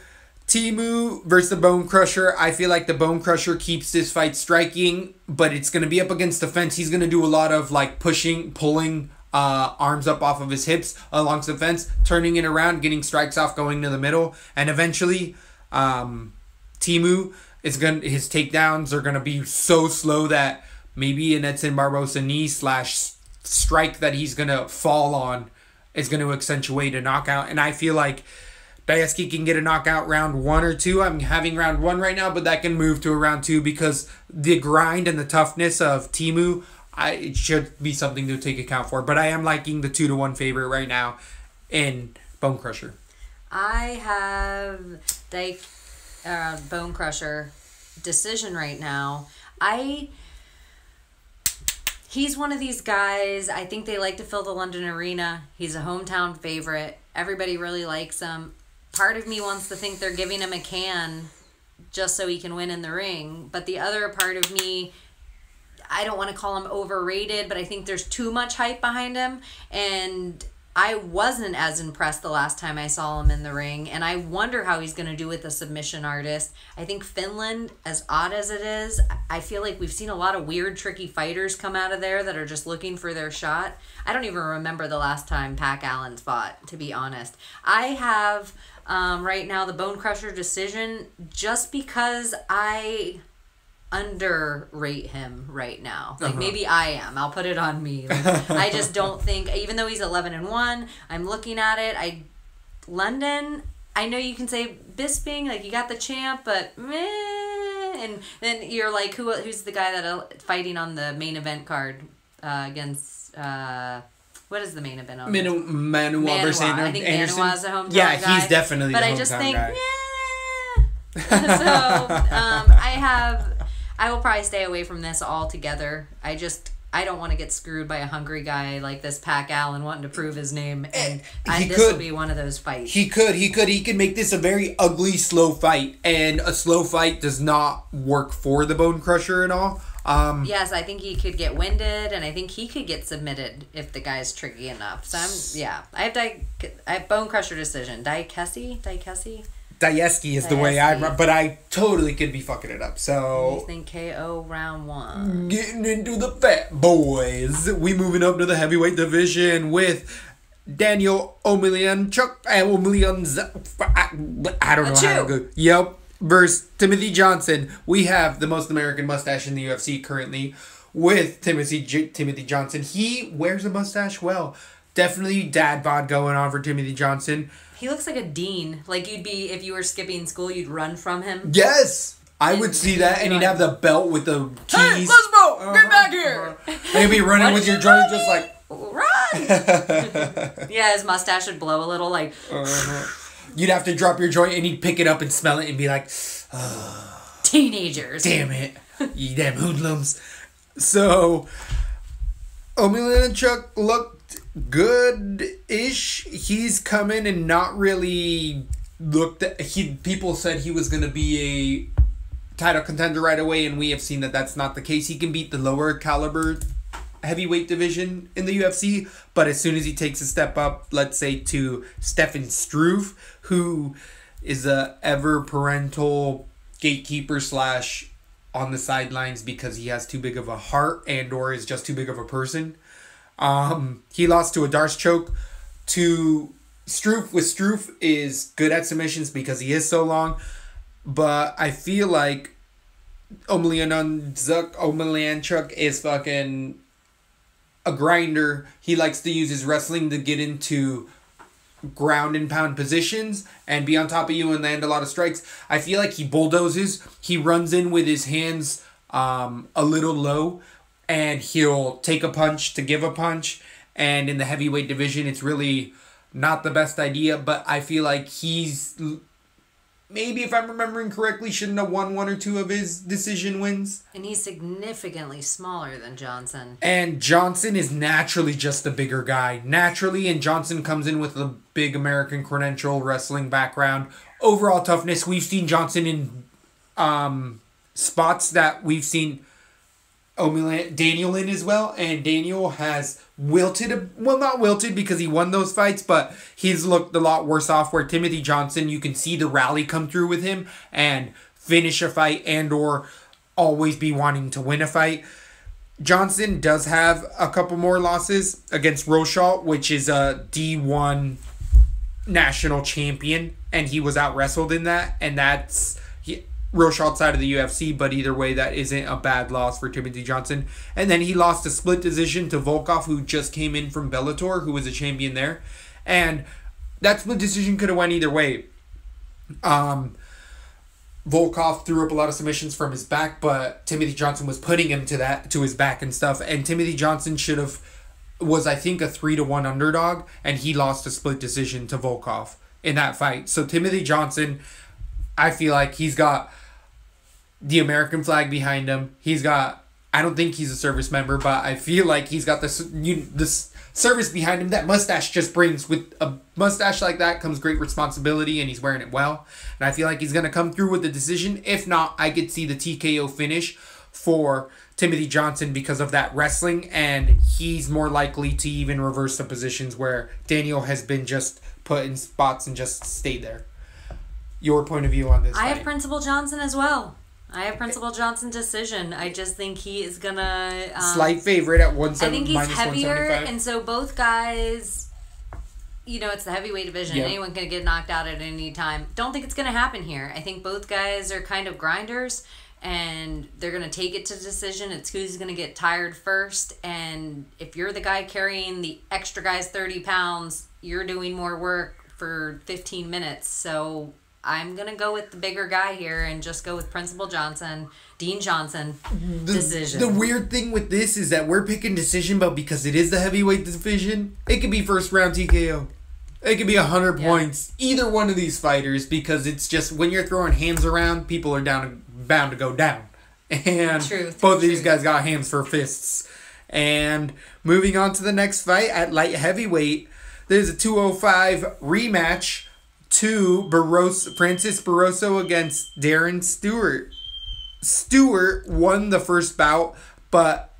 Timu versus the Bone Crusher. I feel like the Bone Crusher keeps this fight striking, but it's going to be up against the fence. He's going to do a lot of like pushing, pulling arms up off of his hips along the fence, turning it around, getting strikes off, going to the middle, and eventually Timu his takedowns are gonna be so slow that maybe an Edson Barbosa knee / strike that he's gonna fall on is gonna accentuate a knockout. And I feel like Dayeski can get a knockout round 1 or 2. I'm having round 1 right now, but that can move to a round 2 because the grind and the toughness of Timu, it should be something to take account for. But I am liking the 2-1 favorite right now in Bone Crusher. I have Bone Crusher decision right now. He's one of these guys, I think they like to fill the London arena. He's a hometown favorite. Everybody really likes him. Part of me wants to think they're giving him a can just so he can win in the ring. But the other part of me, I don't want to call him overrated, but I think there's too much hype behind him. And I wasn't as impressed the last time I saw him in the ring, and I wonder how he's going to do with a submission artist. I think Finland, as odd as it is, I feel like we've seen a lot of weird, tricky fighters come out of there that are just looking for their shot. I don't even remember the last time Pac Allen's fought, to be honest. I have right now the Bone Crusher decision just because I underrate him right now. Like maybe I am. I'll put it on me. Like, I just don't think, even though he's 11-1, I'm looking at it. London, I know you can say Bisping, like you got the champ, but meh. And then you're like, who's the guy that fighting on the main event card against what is the main event on? Manuwa versus Anderson. I think Manuwa's a hometown guy. Yeah, he's definitely but the I just think, guy. So I will probably stay away from this altogether. I don't want to get screwed by a hungry guy like this Pac Allen wanting to prove his name, and this will be one of those fights. He could make this a very ugly, slow fight, and a slow fight does not work for the Bone Crusher at all. Yes, I think he could get winded, and I think he could get submitted if the guy's tricky enough. So I have Bone Crusher decision. Dayeski is the way but I totally could be fucking it up. So you think KO round 1. Getting into the fat boys. We moving up to the heavyweight division with Daniel Omelianchuk, I don't know how to go. Yep. Versus Timothy Johnson. We have the most American mustache in the UFC currently with Timothy Johnson. He wears a mustache well. Definitely dad bod going on for Timothy Johnson. He looks like a dean. Like you'd be, if you were skipping school, you'd run from him. Yes! I would see that, and he'd have the belt with the keys. Hey, let's go! Get back here! And you'd be running with your joint just like... Run! Yeah, his mustache would blow a little like... You'd have to drop your joint, and he'd pick it up and smell it and be like... Teenagers. Damn it. You damn hoodlums. So, Omelianchuk looked good-ish. He's coming and not really looked at... People said he was going to be a title contender right away, and we have seen that that's not the case. He can beat the lower caliber heavyweight division in the UFC, but as soon as he takes a step up, let's say to Stefan Struve, who is a ever parental gatekeeper / on the sidelines because he has too big of a heart and or is just too big of a person. He lost to a Darce choke to Struve. With Struve is good at submissions because he is so long, but I feel like Omelianchuk is fucking a grinder. He likes to use his wrestling to get into ground and pound positions and be on top of you and land a lot of strikes. I feel like he bulldozes. He runs in with his hands a little low, and he'll take a punch to give a punch. And in the heavyweight division, it's really not the best idea, but I feel like he's... Maybe, if I'm remembering correctly, shouldn't have won 1 or 2 of his decision wins. And he's significantly smaller than Johnson. And Johnson is naturally just a bigger guy. Naturally, and Johnson comes in with a big American credential, wrestling background. Overall toughness, we've seen Johnson in spots that we've seen Daniel in as well. And Daniel has wilted, well, not wilted because he won those fights, but he's looked a lot worse off, where Timothy Johnson, you can see the rally come through with him and finish a fight and or always be wanting to win a fight. Johnson does have a couple more losses against Rochal, which is a D1 national champion, and he was out wrestled in that, and that's Roche outside of the UFC, but either way, that isn't a bad loss for Timothy Johnson. And then he lost a split decision to Volkov, who just came in from Bellator, who was a champion there. And that split decision could have went either way. Volkov threw up a lot of submissions from his back, but Timothy Johnson was putting him to his back and stuff. And Timothy Johnson was I think a 3-1 underdog, and he lost a split decision to Volkov in that fight. So Timothy Johnson, I feel like he's got the American flag behind him. I don't think he's a service member, but I feel like he's got this service behind him that mustache just brings. With a mustache like that comes great responsibility, and he's wearing it well. And I feel like he's going to come through with the decision. If not, I could see the TKO finish for Timothy Johnson because of that wrestling, and he's more likely to even reverse the positions where Daniel has been just put in spots and just stayed there. Your point of view on this I fight? have Principal Johnson as well. I have Principal Johnson decision. I just think he is gonna slight favorite at 170. I think he's heavier, 175. and so both guys, it's the heavyweight division. Yep. Anyone can get knocked out at any time. Don't think it's gonna happen here. I think both guys are kind of grinders, and they're gonna take it to decision. It's who's gonna get tired first, and if you're the guy carrying the extra guy's 30 pounds, you're doing more work for 15 minutes. So I'm going to go with the bigger guy here and just go with Principal Johnson, Dean Johnson, decision. The weird thing with this is that we're picking decision, but because it is the heavyweight division, it could be first round TKO. It could be 100 points. Either one of these fighters, because it's just when you're throwing hands around, people are bound to go down. And both of these guys got hands for fists. And moving on to the next fight at light heavyweight, there's a 205 rematch. Francis Barroso against Darren Stewart. Stewart won the first bout, but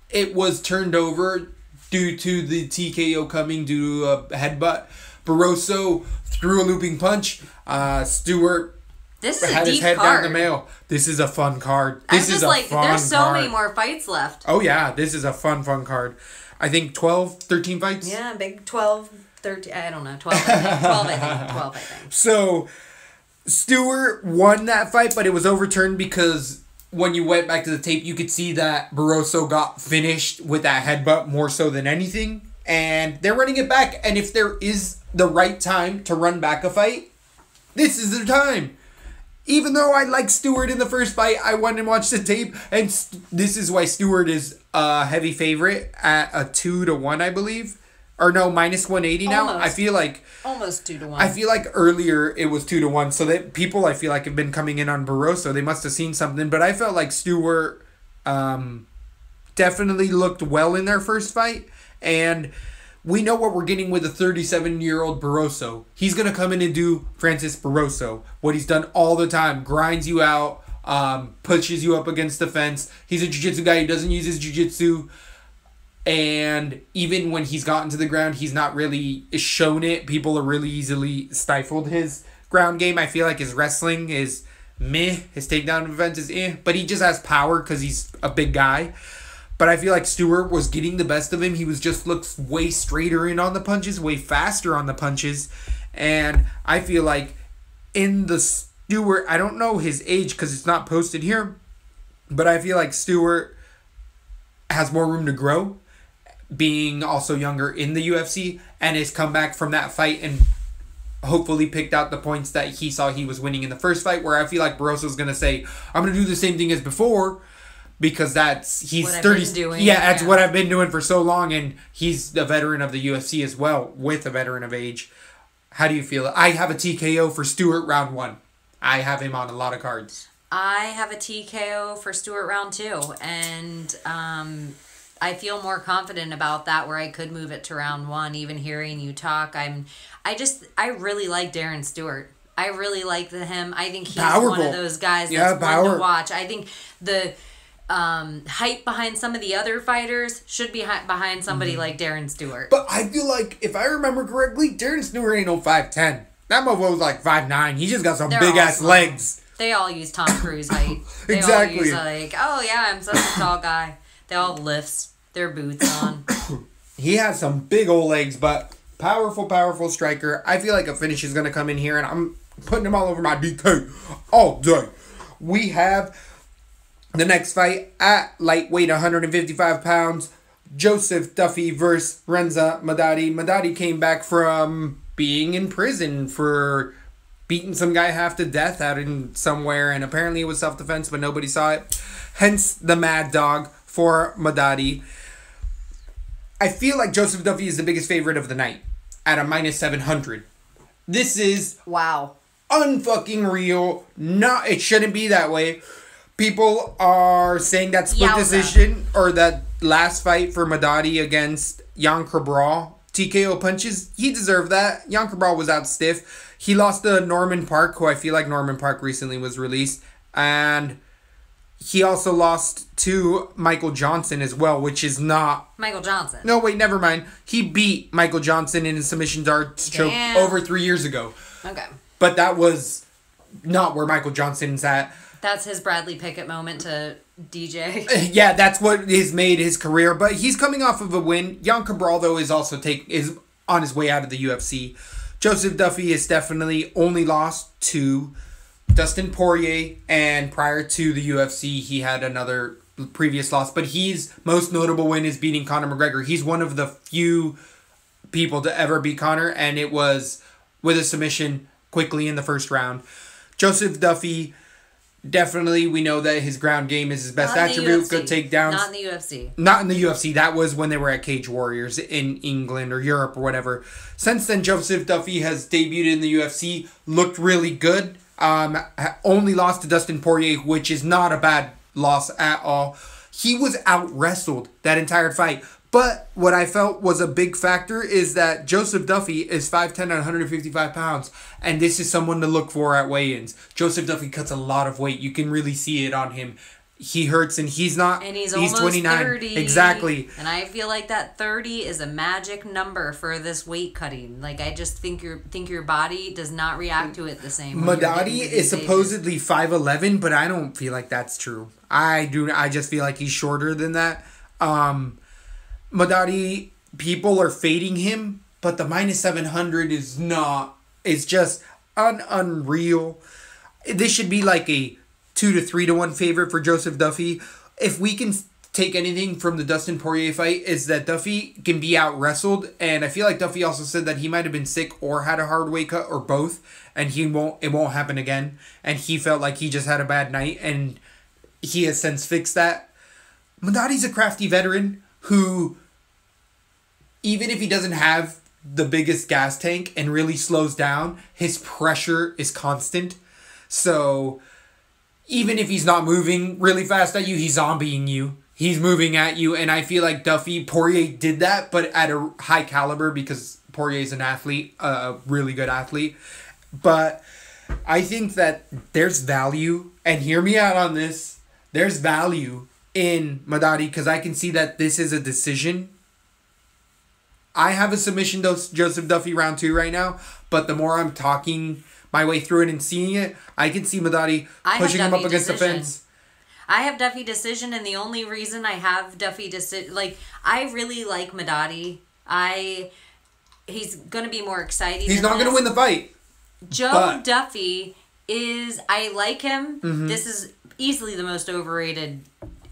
it was turned over due to the TKO coming due to a headbutt. Barroso threw a looping punch. Stewart had his head down the mail. This is a fun card. There's so many more fights left. Oh yeah, this is a fun card. I think 13 fights? Yeah, big 12 13, I don't know, 12, I think. 12, I think. 12, I think. So, Stewart won that fight, but it was overturned because when you went back to the tape, you could see that Barroso got finished with that headbutt more so than anything. And they're running it back. And if there is the right time to run back a fight, this is the time. Even though I like Stewart in the first fight, I went and watched the tape. And this is why Stewart is a heavy favorite at a 2-1, I believe. Or no, minus 180 now. Almost. I feel like Almost 2-1. I feel like earlier it was 2-1, so that people I feel like have been coming in on Barroso. They must have seen something, but I felt like Stewart definitely looked well in their first fight, and we know what we're getting with a 37-year-old Barroso. He's gonna come in and do Francis Barroso, what he's done all the time: grinds you out, pushes you up against the fence. He's a jiu-jitsu guy. He doesn't use his jiu-jitsu. And even when he's gotten to the ground, he's not really shown it. People are really easily stifled his ground game. I feel like his wrestling is meh. His takedown defense is eh. But he just has power because he's a big guy. But I feel like Stewart was getting the best of him. He looks way straighter in on the punches, way faster on the punches. And I feel like in the Stewart, I don't know his age because it's not posted here. But I feel like Stewart has more room to grow, being also younger in the UFC, and has come back from that fight and hopefully picked out the points that he saw he was winning in the first fight, where I feel like Barroso's going to say, I'm going to do the same thing as before, because he's what 30. I've been doing. Yeah, that's what I've been doing for so long, and he's a veteran of the UFC as well, with a veteran of age. How do you feel? I have a TKO for Stewart round 1. I have him on a lot of cards. I have a TKO for Stewart round 2, and I feel more confident about that, where I could move it to round 1. Even hearing you talk, I really like Darren Stewart. I really like him. I think he's one of those guys that's fun to watch. I think the hype behind some of the other fighters should be behind somebody like Darren Stewart. But I feel like, if I remember correctly, Darren Stewart ain't no 5'10". That motherfucker was like 5'9". He just got some big ass legs. They all use Tom Cruise height. They Exactly. all use like, oh yeah, I'm such a tall guy. They all have lifts, their boots on. He has some big old legs, but powerful striker. I feel like a finish is going to come in here, and I'm putting him all over my DK all day. We have the next fight at lightweight, 155 pounds. Joseph Duffy versus Renza Madadi. Madadi came back from being in prison for beating some guy half to death out in somewhere, and apparently it was self-defense, but nobody saw it. Hence the mad dog for Madadi. I feel like Joseph Duffy is the biggest favorite of the night at a minus 700. This is wow, unfucking real. It shouldn't be that way. People are saying that split decision, or that last fight for Madadi against Jan Cabral, TKO punches, he deserved that. Jan Cabral was out stiff. He lost to Norman Park, who I feel like Norman Park recently was released. And he also lost to Michael Johnson as well, which is not... Michael Johnson. No, wait, never mind. He beat Michael Johnson in his submission darts choke over 3 years ago. Okay. But that was not where Michael Johnson's at. That's his Bradley Pickett moment to DJ. Yeah, that's what has made his career. But he's coming off of a win. Jan Cabral, though, is on his way out of the UFC. Joseph Duffy is definitely only lost to Dustin Poirier, and prior to the UFC, he had another previous loss. But his most notable win is beating Conor McGregor. He's one of the few people to ever beat Conor, and it was with a submission quickly in the first round. Joseph Duffy, definitely, we know that his ground game is his best attribute. Good takedowns. Not in the UFC. Not in the UFC. That was when they were at Cage Warriors in England or Europe or whatever. Since then, Joseph Duffy has debuted in the UFC, looked really good. Only lost to Dustin Poirier, which is not a bad loss at all. He was out-wrestled that entire fight. But what I felt was a big factor is that Joseph Duffy is 5'10" and 155 pounds. And this is someone to look for at weigh-ins. Joseph Duffy cuts a lot of weight. You can really see it on him. He hurts, and he's not... And he's almost 29. 30. Exactly. And I feel like that 30 is a magic number for this weight cutting. Like, I just think your body does not react to it the same. Madadi is supposedly 5'11", but I don't feel like that's true. I just feel like he's shorter than that. Madadi, people are fading him but the minus 700 is not. It's just unreal. This should be like a 2 to 3 to 1 favorite for Joseph Duffy. If we can take anything from the Dustin Poirier fight, is that Duffy can be out wrestled, and I feel like Duffy also said that he might have been sick or had a hard weight cut or both, and it won't happen again, and he felt like he just had a bad night, and he has since fixed that. Madadi's a crafty veteran who, even if he doesn't have the biggest gas tank and really slows down, his pressure is constant. So even if he's not moving really fast at you, he's zombieing you. He's moving at you, and I feel like Poirier did that, but at a high caliber, because Poirier's an athlete, a really good athlete. But I think that there's value, and hear me out on this, there's value in Madadi, because I can see that this is a decision. I have a submission Joseph Duffy round 2 right now, but the more I'm talking my way through it and seeing it, I can see Madadi pushing him up against the fence. I have Duffy decision, and the only reason I have Duffy decision, like, I really like Madadi. He's going to be more exciting. He's not going to win the fight. Duffy I like him. Mm-hmm. This is easily the most overrated.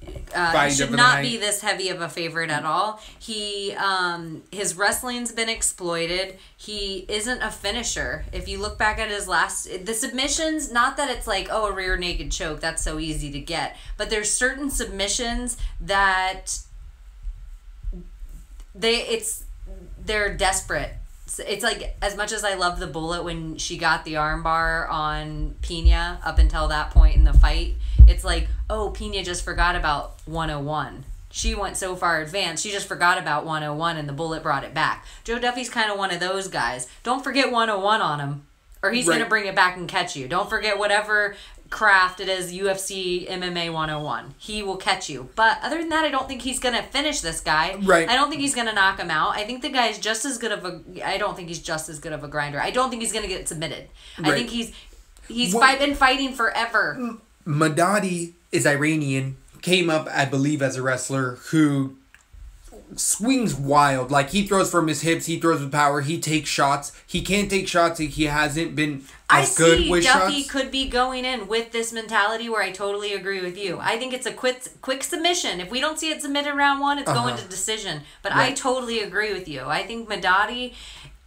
He should not be this heavy of a favorite at all. His wrestling's been exploited. He isn't a finisher. If you look back at the submissions, not that it's like, a rear naked choke, that's so easy to get, but there's certain submissions that they're desperate. It's like, as much as I love the bullet when she got the armbar on Pena up until that point in the fight, it's like, Pena just forgot about 101. She went so far advanced, she just forgot about 101 and the bullet brought it back. Joe Duffy's kind of one of those guys. Don't forget 101 on him, or he's going to bring it back and catch you. Don't forget whatever craft it is, UFC, MMA 101. He will catch you. But other than that, I don't think he's going to finish this guy. Right. I don't think he's going to knock him out. I think the guy's just as good of I don't think he's just as good of a grinder. I don't think he's going to get submitted. Right. I think he's been fighting forever. Madadi is Iranian, came up, I believe, as a wrestler who swings wild. Like, he throws from his hips, he throws with power, he takes shots. He can't take shots, he hasn't been as good with shots. I see Duffy could be going in with this mentality where I totally agree with you. I think it's a quick submission. If we don't see it submitted round 1, it's going to decision. But I totally agree with you. I think Madadi,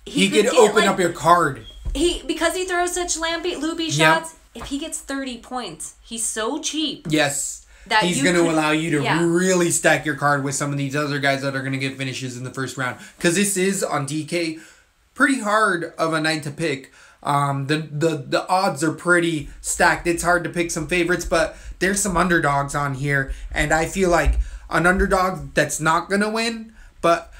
he could open up your card. Because he throws such loopy shots, if he gets 30 points, he's so cheap. Yes. That he's going to allow you to really stack your card with some of these other guys that are going to get finishes in the first round. Because this is, on DK, pretty hard of a night to pick. The odds are pretty stacked. It's hard to pick some favorites, but there's some underdogs on here. And I feel like an underdog that's not going to win, but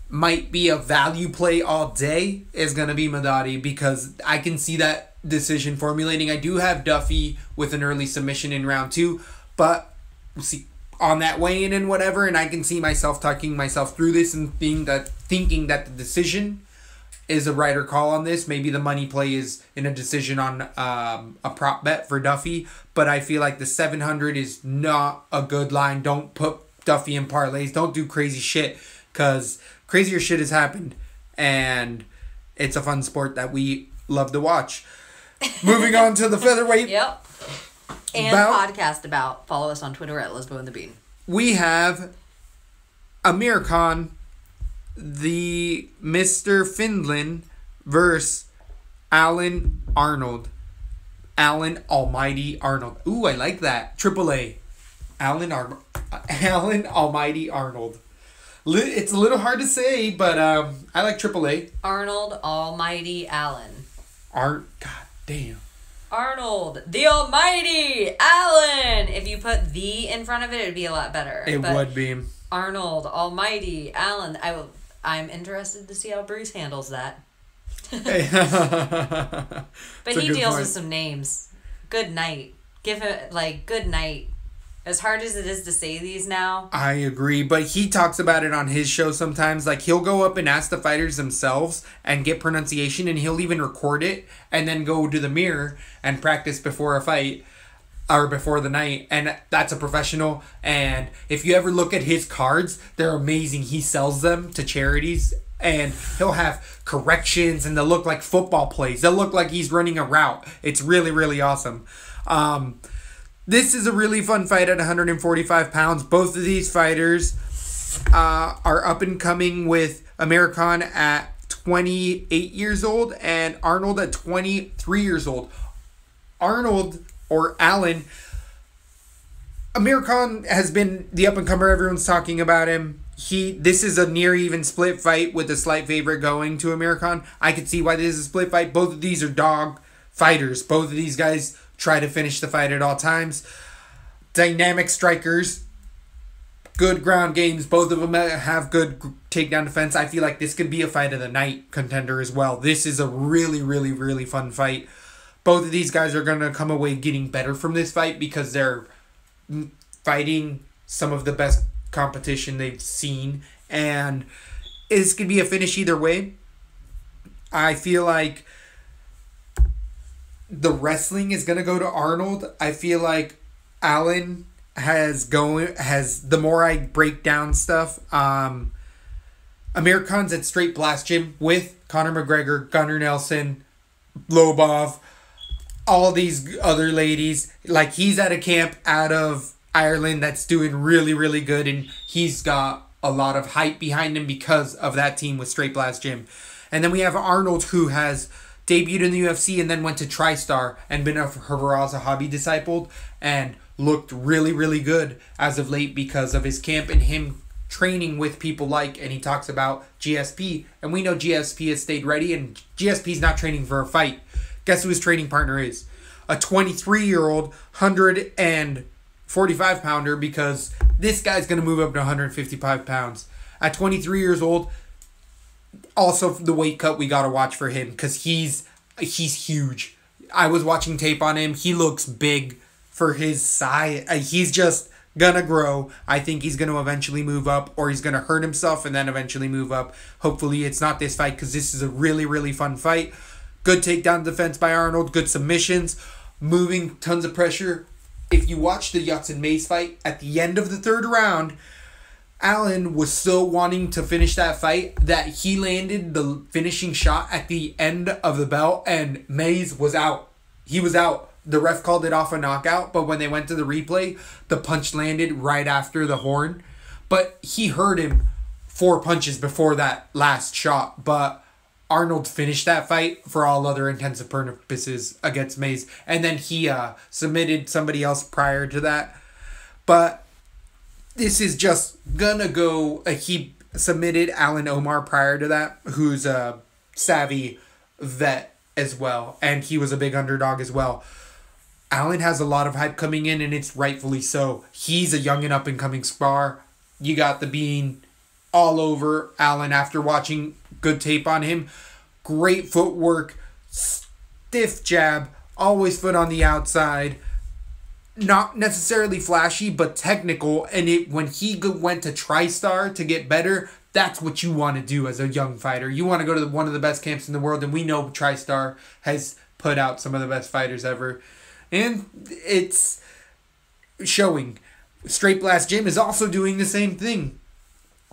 might be a value play all day, is going to be Madadi, because I can see that decision formulating. I do have Duffy with an early submission in round 2, but we'll see on that weigh-in and whatever, and I can see myself talking myself through this and thinking that the decision is a righter call on this. Maybe the money play is in a decision on a prop bet for Duffy, but I feel like the 700 is not a good line. Don't put Duffy in parlays. Don't do crazy shit, because crazier shit has happened, and it's a fun sport that we love to watch. Moving on to the featherweight. Yep. And podcast about. Follow us on Twitter at Lesbo and the Bean. We have Amir Khan, the Mr. Finland, versus Alan Arnold. Alan Almighty Arnold. Ooh, I like that. AAA. Alan Almighty Arnold. It's a little hard to say, but I like AAA. Arnold Almighty Allen. God damn. Arnold, the Almighty Allen. If you put "the" in front of it, it'd be a lot better. It would be. Arnold Almighty Allen. I'm interested to see how Bruce handles that. But he deals with some names. Good night. Give it good night. As hard as it is to say these now. I agree, but he talks about it on his show sometimes. Like, he'll go up and ask the fighters themselves and get pronunciation, and he'll even record it and then go to the mirror and practice before a fight or before the night. And that's a professional. And if you ever look at his cards, they're amazing. He sells them to charities And he'll have corrections, and they'll look like football plays. They'll look like he's running a route. It's really, really awesome. This is a really fun fight at 145 pounds. Both of these fighters are up and coming, with Amir Khan at 28 years old and Arnold at 23 years old. Arnold, or Allen, Amir Khan has been the up-and-comer. Everyone's talking about him. This is a near even split fight with a slight favorite going to Amir Khan. I could see why this is a split fight. Both of these are dog fighters. Both of these guys try to finish the fight at all times. Dynamic strikers. Good ground games. Both of them have good takedown defense. I feel like this could be a fight of the night contender as well. This is a really, really, really fun fight. Both of these guys are going to come away getting better from this fight because they're fighting some of the best competition they've seen, and this could be a finish either way. I feel like the wrestling is going to go to Arnold. I feel like Allen has the more I break down stuff, Amir Khan's at Straight Blast Gym with Conor McGregor, Gunnar Nelson, Lobov, all these other ladies. Like, he's at a camp out of Ireland that's doing really, really good, and he's got a lot of hype behind him because of that team with Straight Blast Gym. And then we have Arnold, who has debuted in the UFC and then went to TriStar and been a Haraza hobby discipled and looked really, really good as of late because of his camp and him training with people like, and he talks about GSP, and we know GSP has stayed ready, and GSP's not training for a fight. Guess who his training partner is? A 23-year-old 145-pounder, because this guy's going to move up to 155 pounds. At 23 years old, also the weight cut we got to watch for him because he's huge. I was watching tape on him. He looks big for his size. He's just going to grow. I think he's going to eventually move up, or he's going to hurt himself and then eventually move up. Hopefully it's not this fight because this is a really, really fun fight. Good takedown defense by Arnold. Good submissions. Moving, tons of pressure. If you watch the Yats and Mays fight, at the end of the third round, Allen was so wanting to finish that fight that he landed the finishing shot at the end of the bell, and Mays was out. He was out. The ref called it off a knockout, but when they went to the replay, the punch landed right after the horn. But he heard him 4 punches before that last shot, but Arnold finished that fight for all other intents and purposes against Mays. And then he submitted somebody else prior to that. But this is just gonna go... he submitted Alan Omar prior to that, who's a savvy vet as well. And he was a big underdog as well. Alan has a lot of hype coming in, and it's rightfully so. He's a young and up-and-coming spar. You got the bean all over Alan after watching good tape on him. Great footwork, stiff jab, always foot on the outside. Not necessarily flashy, but technical. And when he went to TriStar to get better, that's what you want to do as a young fighter. You want to go to one of the best camps in the world, and we know TriStar has put out some of the best fighters ever. And it's showing. Straight Blast Gym is also doing the same thing.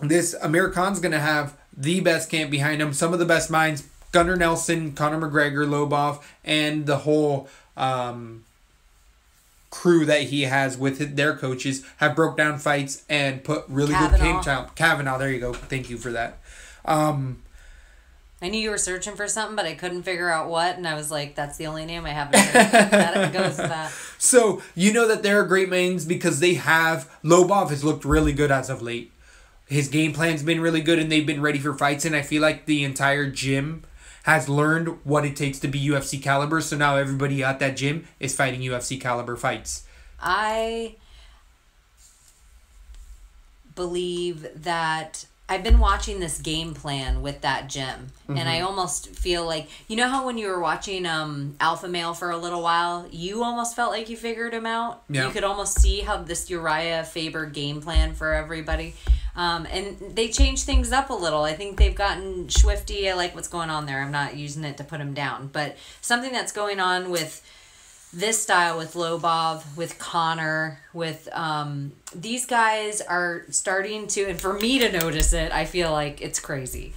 This Amir Khan's going to have the best camp behind him. Some of the best minds. Gunnar Nelson, Conor McGregor, Lobov, and the whole crew that he has with their coaches have broke down fights and put really good camp talent. Kavanaugh, there you go. Thank you for that. I knew you were searching for something, but I couldn't figure out what, and I was like, that's the only name I haven't heard. That goes with that. So, you know that they're great mains because they have... Lobov has looked really good as of late. His game plan's been really good, and they've been ready for fights, and I feel like the entire gym has learned what it takes to be UFC caliber, so now everybody at that gym is fighting UFC caliber fights. I believe that... I've been watching this game plan with that gym, and I almost feel like, you know how when you were watching Alpha Male for a little while, you almost felt like you figured him out? Yeah. You could almost see how this Uriah Faber game plan for everybody. And they changed things up a little. I think they've gotten swifty. I like what's going on there. I'm not using it to put him down. But something that's going on with this style with Lobov, with Connor, with these guys are starting to, and for me to notice it, I feel like it's crazy.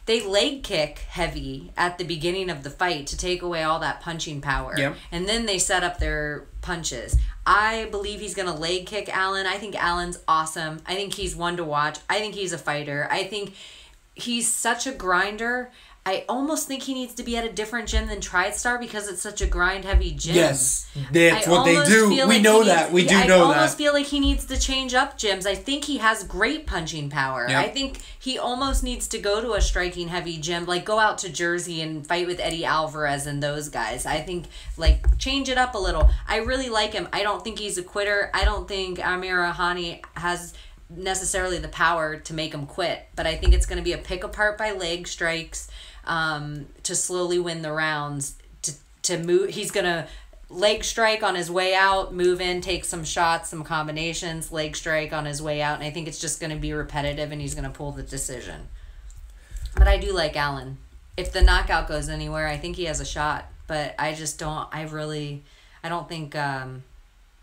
They leg kick heavy at the beginning of the fight to take away all that punching power. Yep. And then they set up their punches. I believe he's going to leg kick Allen. I think Allen's awesome. I think he's one to watch. I think he's a fighter. I think he's such a grinder. I almost think he needs to be at a different gym than TriStar because it's such a grind-heavy gym. Yes, that's what they do. We know that. We do know that. I almost feel like he needs to change up gyms. I think he has great punching power. Yep. I think he almost needs to go to a striking-heavy gym, like go out to Jersey and fight with Eddie Alvarez and those guys. I think, like, change it up a little. I really like him. I don't think he's a quitter. I don't think Amir Ahani has necessarily the power to make him quit, but I think it's going to be a pick apart by leg strikes. To slowly win the rounds, to move. He's gonna leg strike on his way out, move in, take some shots, some combinations, leg strike on his way out, and I think it's just gonna be repetitive, and he's gonna pull the decision. But I do like Allen. If the knockout goes anywhere, I think he has a shot. But I just don't. I don't think Mr.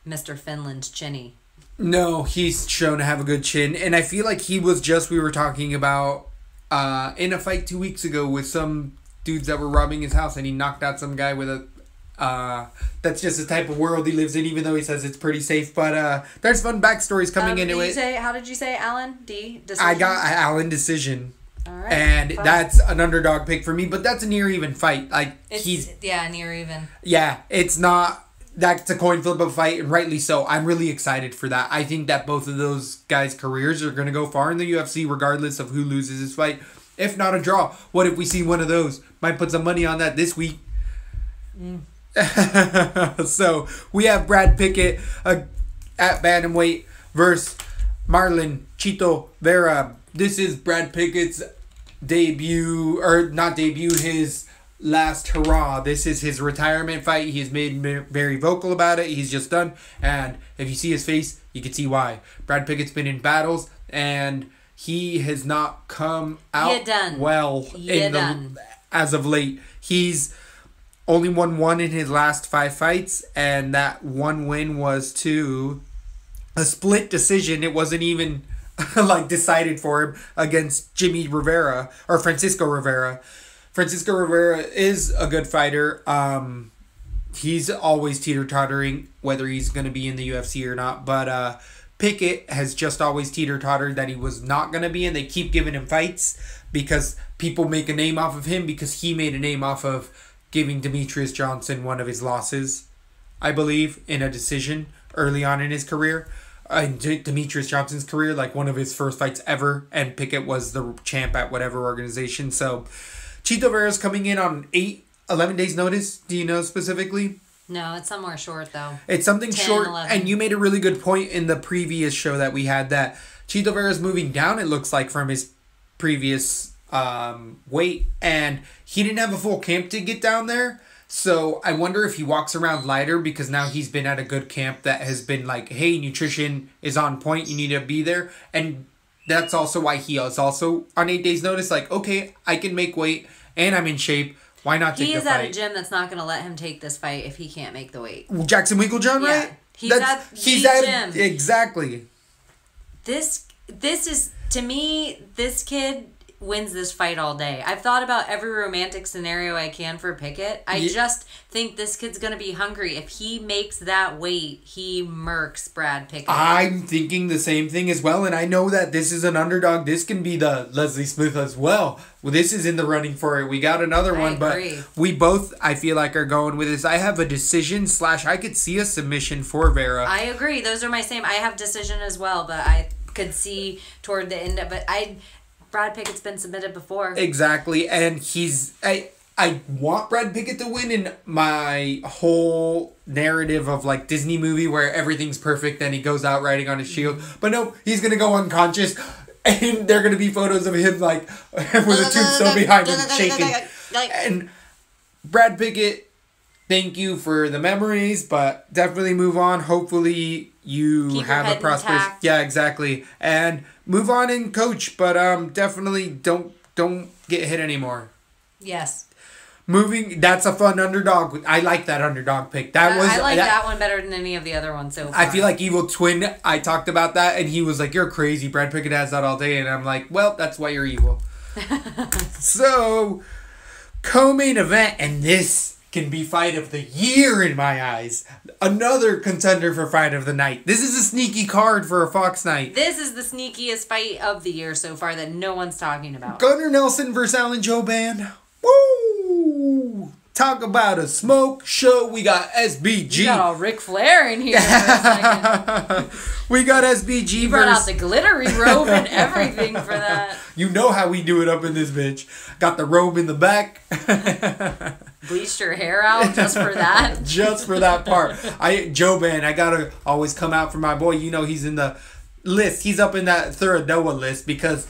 Finland's chinny. No, he's shown to have a good chin, and I feel like he was just, we were talking about in a fight 2 weeks ago with some dudes that were robbing his house, and he knocked out some guy with a that's just the type of world he lives in, even though he says it's pretty safe. But there's fun backstories coming into it. How did you say Allen? D? Decision? I got Allen decision. All right, and fine. That's an underdog pick for me, but that's a near even fight. Like, near even. Yeah, it's not. That's a coin flip of a fight, and rightly so. I'm really excited for that. I think that both of those guys' careers are going to go far in the UFC, regardless of who loses this fight. If not a draw, what if we see one of those? Might put some money on that this week. So, we have Brad Pickett at bantamweight versus Marlon Chito Vera. This is Brad Pickett's debut, or not debut, his last hurrah. This is his retirement fight. He's made very vocal about it. He's just done. And if you see his face, you can see why. Brad Pickett's been in battles, and he has not come out well as of late. He's only won one in his last 5 fights, and that one win was to a split decision. It wasn't even like decided for him against Francisco Rivera. Francisco Rivera is a good fighter. He's always teeter-tottering whether he's going to be in the UFC or not. But Pickett has just always teeter-tottered that he was not going to be, and they keep giving him fights because people make a name off of him, because he made a name off of giving Demetrius Johnson one of his losses, I believe, in a decision early on in his career. In Demetrius Johnson's career, like one of his first fights ever, and Pickett was the champ at whatever organization. So Chito Vera's coming in on 11 days notice. Do you know specifically? No, it's somewhere short though. It's something 10, short, 11. And you made a really good point in the previous show that we had that Chito Vera's moving down, it looks like, from his previous weight, and he didn't have a full camp to get down there. So I wonder if he walks around lighter because now he's been at a good camp that has been like, hey, nutrition is on point, you need to be there. And that's also why he is also on 8 days notice. Like, okay, I can make weight and I'm in shape. Why not take the fight? He is at a gym that's not going to let him take this fight if he can't make the weight. Jackson Winklejohn, right? Yeah, he's at the gym. Exactly. This is, to me, this kid wins this fight all day. I've thought about every romantic scenario I can for Pickett. I just think this kid's going to be hungry. If he makes that weight, he murks Brad Pickett. I'm thinking the same thing as well, and I know that this is an underdog. This can be the Leslie Smith as well. Well, this is in the running for it. We got another one, agree. But we both, I feel like, are going with this. I have a decision / I could see a submission for Vera. I agree. Those are my same. I have decision as well, but I could see toward the end of it. Brad Pickett's been submitted before. Exactly, and I want Brad Pickett to win in my whole narrative of like Disney movie where everything's perfect and he goes out riding on his shield. But no, he's going to go unconscious, and there are going to be photos of him like with a tombstone behind him shaking. And Brad Pickett, thank you for the memories, but definitely move on. Hopefully you have a prosperous... intact. Yeah, exactly. And move on and coach, but definitely don't get hit anymore. Yes. That's a fun underdog. I like that underdog pick. I like that one better than any of the other ones so far. I feel like Evil Twin, I talked about that, and he was like, "You're crazy. Brad Pickett has that all day." And I'm like, well, that's why you're evil. So, co-main event, and this can be fight of the year in my eyes. Another contender for fight of the night. This is a sneaky card for a Fox night. This is the sneakiest fight of the year so far that no one's talking about. Gunnar Nelson versus Alan Jouban. Woo! Talk about a smoke show. We got SBG. You got all Ric Flair in here for a second. We got SBG. You brought out the glittery robe and everything for that. You know how we do it up in this bitch. Got the robe in the back. Bleached your hair out just for that. Just for that part. Jouban, I gotta always come out for my boy. You know he's in the list. He's up in that Thuradoa list because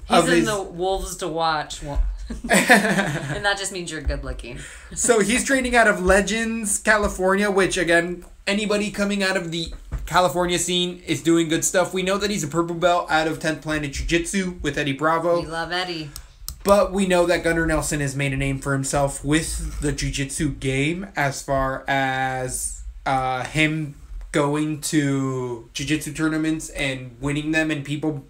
he's in the Wolves to Watch. And that just means you're good looking. So he's training out of Legends, California, which again, anybody coming out of the California scene is doing good stuff. We know that he's a purple belt out of 10th Planet Jiu-Jitsu with Eddie Bravo. We love Eddie. But we know that Gunnar Nelson has made a name for himself with the Jiu-Jitsu game as far as him going to Jiu-Jitsu tournaments and winning them, and people...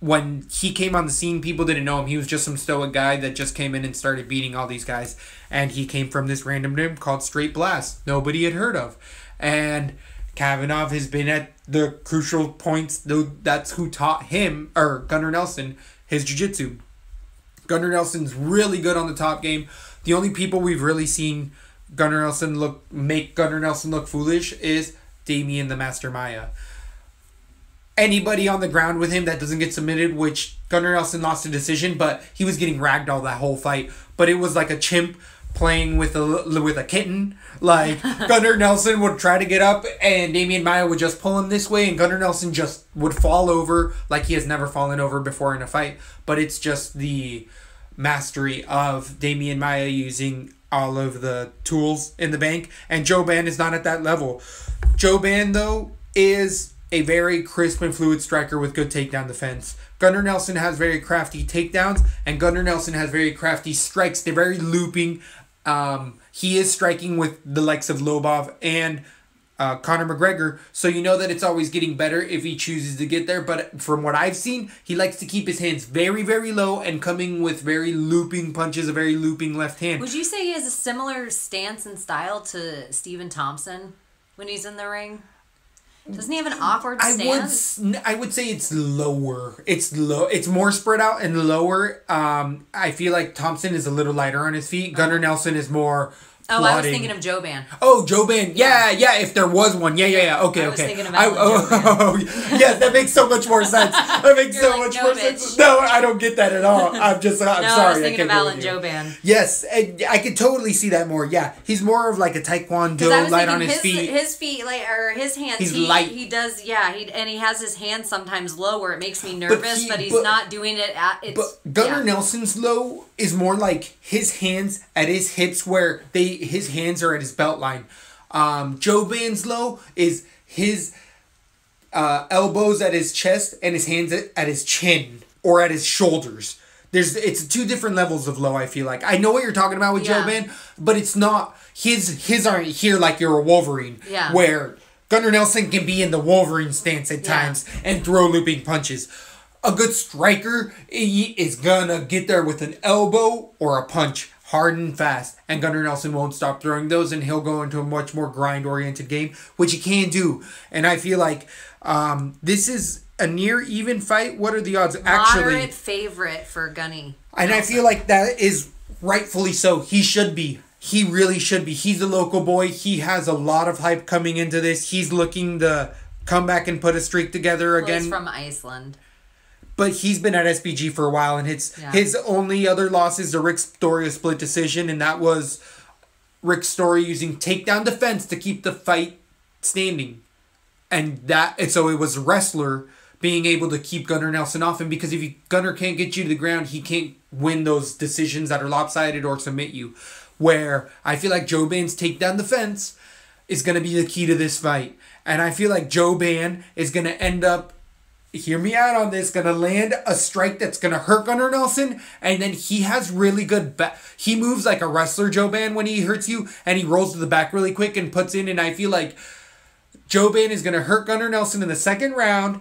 When he came on the scene, people didn't know him. He was just some stoic guy that just came in and started beating all these guys. And he came from this random gym called Straight Blast. Nobody had heard of. And Kavanaugh has been at the crucial points. That's who taught him, or Gunnar Nelson, his jiu-jitsu. Gunnar Nelson's really good on the top game. The only people we've really seen make Gunnar Nelson look foolish is Damian the Master Maya. Anybody on the ground with him that doesn't get submitted, which Gunnar Nelson lost a decision, but he was getting ragdolled that whole fight. But it was like a chimp playing with a kitten. Like, Gunnar Nelson would try to get up, and Damian Maya would just pull him this way, and Gunnar Nelson just would fall over like he has never fallen over before in a fight. But it's just the mastery of Damian Maya using all of the tools in the bank. And Jouban is not at that level. Jouban, though, is a very crisp and fluid striker with good takedown defense. Gunnar Nelson has very crafty takedowns, and Gunnar Nelson has very crafty strikes. They're very looping. He is striking with the likes of Lobov and Conor McGregor, so you know that it's always getting better if he chooses to get there. But from what I've seen, he likes to keep his hands very, very low and coming with very looping punches, a very looping left hand. Would you say he has a similar stance and style to Stephen Thompson when he's in the ring? Doesn't he have an awkward stance? I would say it's lower. It's low. It's more spread out and lower. I feel like Thompson is a little lighter on his feet. Gunnar Nelson is more... Oh, I was thinking of Jouban. Oh, Jouban. Yeah. If there was one. Yeah. Okay. I was thinking of Jouban. Yes, that makes so much more sense. That makes so much more sense. No, I don't get that at all. I'm sorry. I was thinking of Alan Jouban. Yes, I could totally see that more. Yeah, he's more of like a taekwondo, light on his feet. His feet, or his hands. He's light. He does. Yeah. And he has his hands sometimes lower. It makes me nervous, but he's not doing it at. But Gunnar Nelson's low is more like his hands at his hips, where his hands are at his belt line. Jouban's low is his elbows at his chest and his hands at his chin or at his shoulders. It's two different levels of low, I feel like. I know what you're talking about with Jouban, but it's not his aren't here like you're a Wolverine. Yeah. Where Gunnar Nelson can be in the Wolverine stance at times and throw looping punches. A good striker is gonna get there with an elbow or a punch hard and fast, and Gunnar Nelson won't stop throwing those, and he'll go into a much more grind-oriented game, which he can do. And I feel like this is a near even fight. What are the odds? Moderate favorite for Gunny. And I feel like that is rightfully so. He should be. He really should be. He's a local boy. He has a lot of hype coming into this. He's looking to come back and put a streak together again. He's from Iceland. But he's been at SBG for a while, and his only other loss is the Rick Story split decision, and that was Rick Story using takedown defense to keep the fight standing. And so it was wrestler being able to keep Gunnar Nelson off him, because if Gunnar can't get you to the ground, he can't win those decisions that are lopsided or submit you. Where I feel like Jouban's takedown defense is going to be the key to this fight. And I feel like Jouban is going to end up hear me out on this, gonna land a strike that's gonna hurt Gunnar Nelson, and then he has really good he moves like a wrestler, Joban, when he hurts you, and he rolls to the back really quick and puts in, and I feel like Joban is gonna hurt Gunnar Nelson in the second round,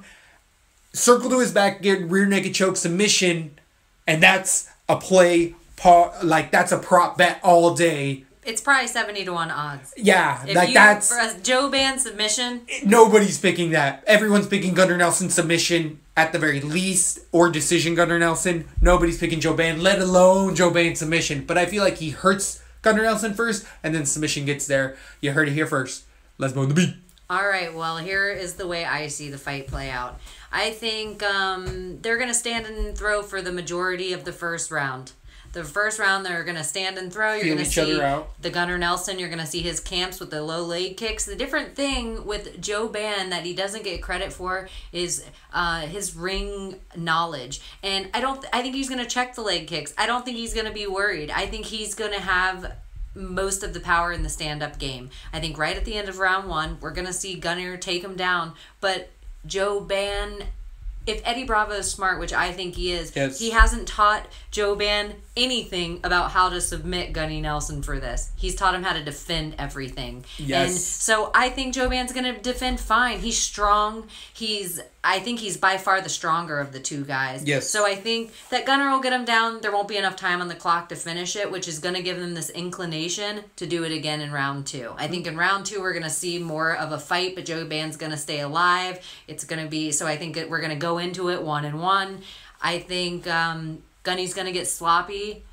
circle to his back, get rear naked choke submission, and that's a play, that's a prop bet all day. It's probably 70-1 odds. Yeah, If like you, that's... for a Joban submission. Nobody's picking that. Everyone's picking Gunnar Nelson submission at the very least, or decision Gunnar Nelson. Nobody's picking Joban, let alone Joban submission. But I feel like he hurts Gunnar Nelson first, and then submission gets there. You heard it here first. Let's go on the beat. All right, well, here is the way I see the fight play out. I think they're going to stand and throw for the majority of the first round. The first round, they're going to stand and throw. You're going to see the Gunnar Nelson. You're going to see his camps with the low leg kicks. The different thing with Joban that he doesn't get credit for is his ring knowledge. And I think he's going to check the leg kicks. I don't think he's going to be worried. I think he's going to have most of the power in the stand-up game. I think right at the end of round 1, we're going to see Gunnar take him down. But Joban, if Eddie Bravo is smart, which I think he is, yes, he hasn't taught Joban anything about how to submit Gunny Nelson for this. He's taught him how to defend everything. Yes. And so I think Joban's going to defend fine. He's strong. I think he's by far the stronger of the two guys. Yes. So I think that Gunnar will get him down. There won't be enough time on the clock to finish it, which is going to give them this inclination to do it again in round 2. I think in round 2 we're going to see more of a fight, but Joban's going to stay alive. It's going to be, so I think we're going to go into it 1-1. I think Gunny's going to get sloppy.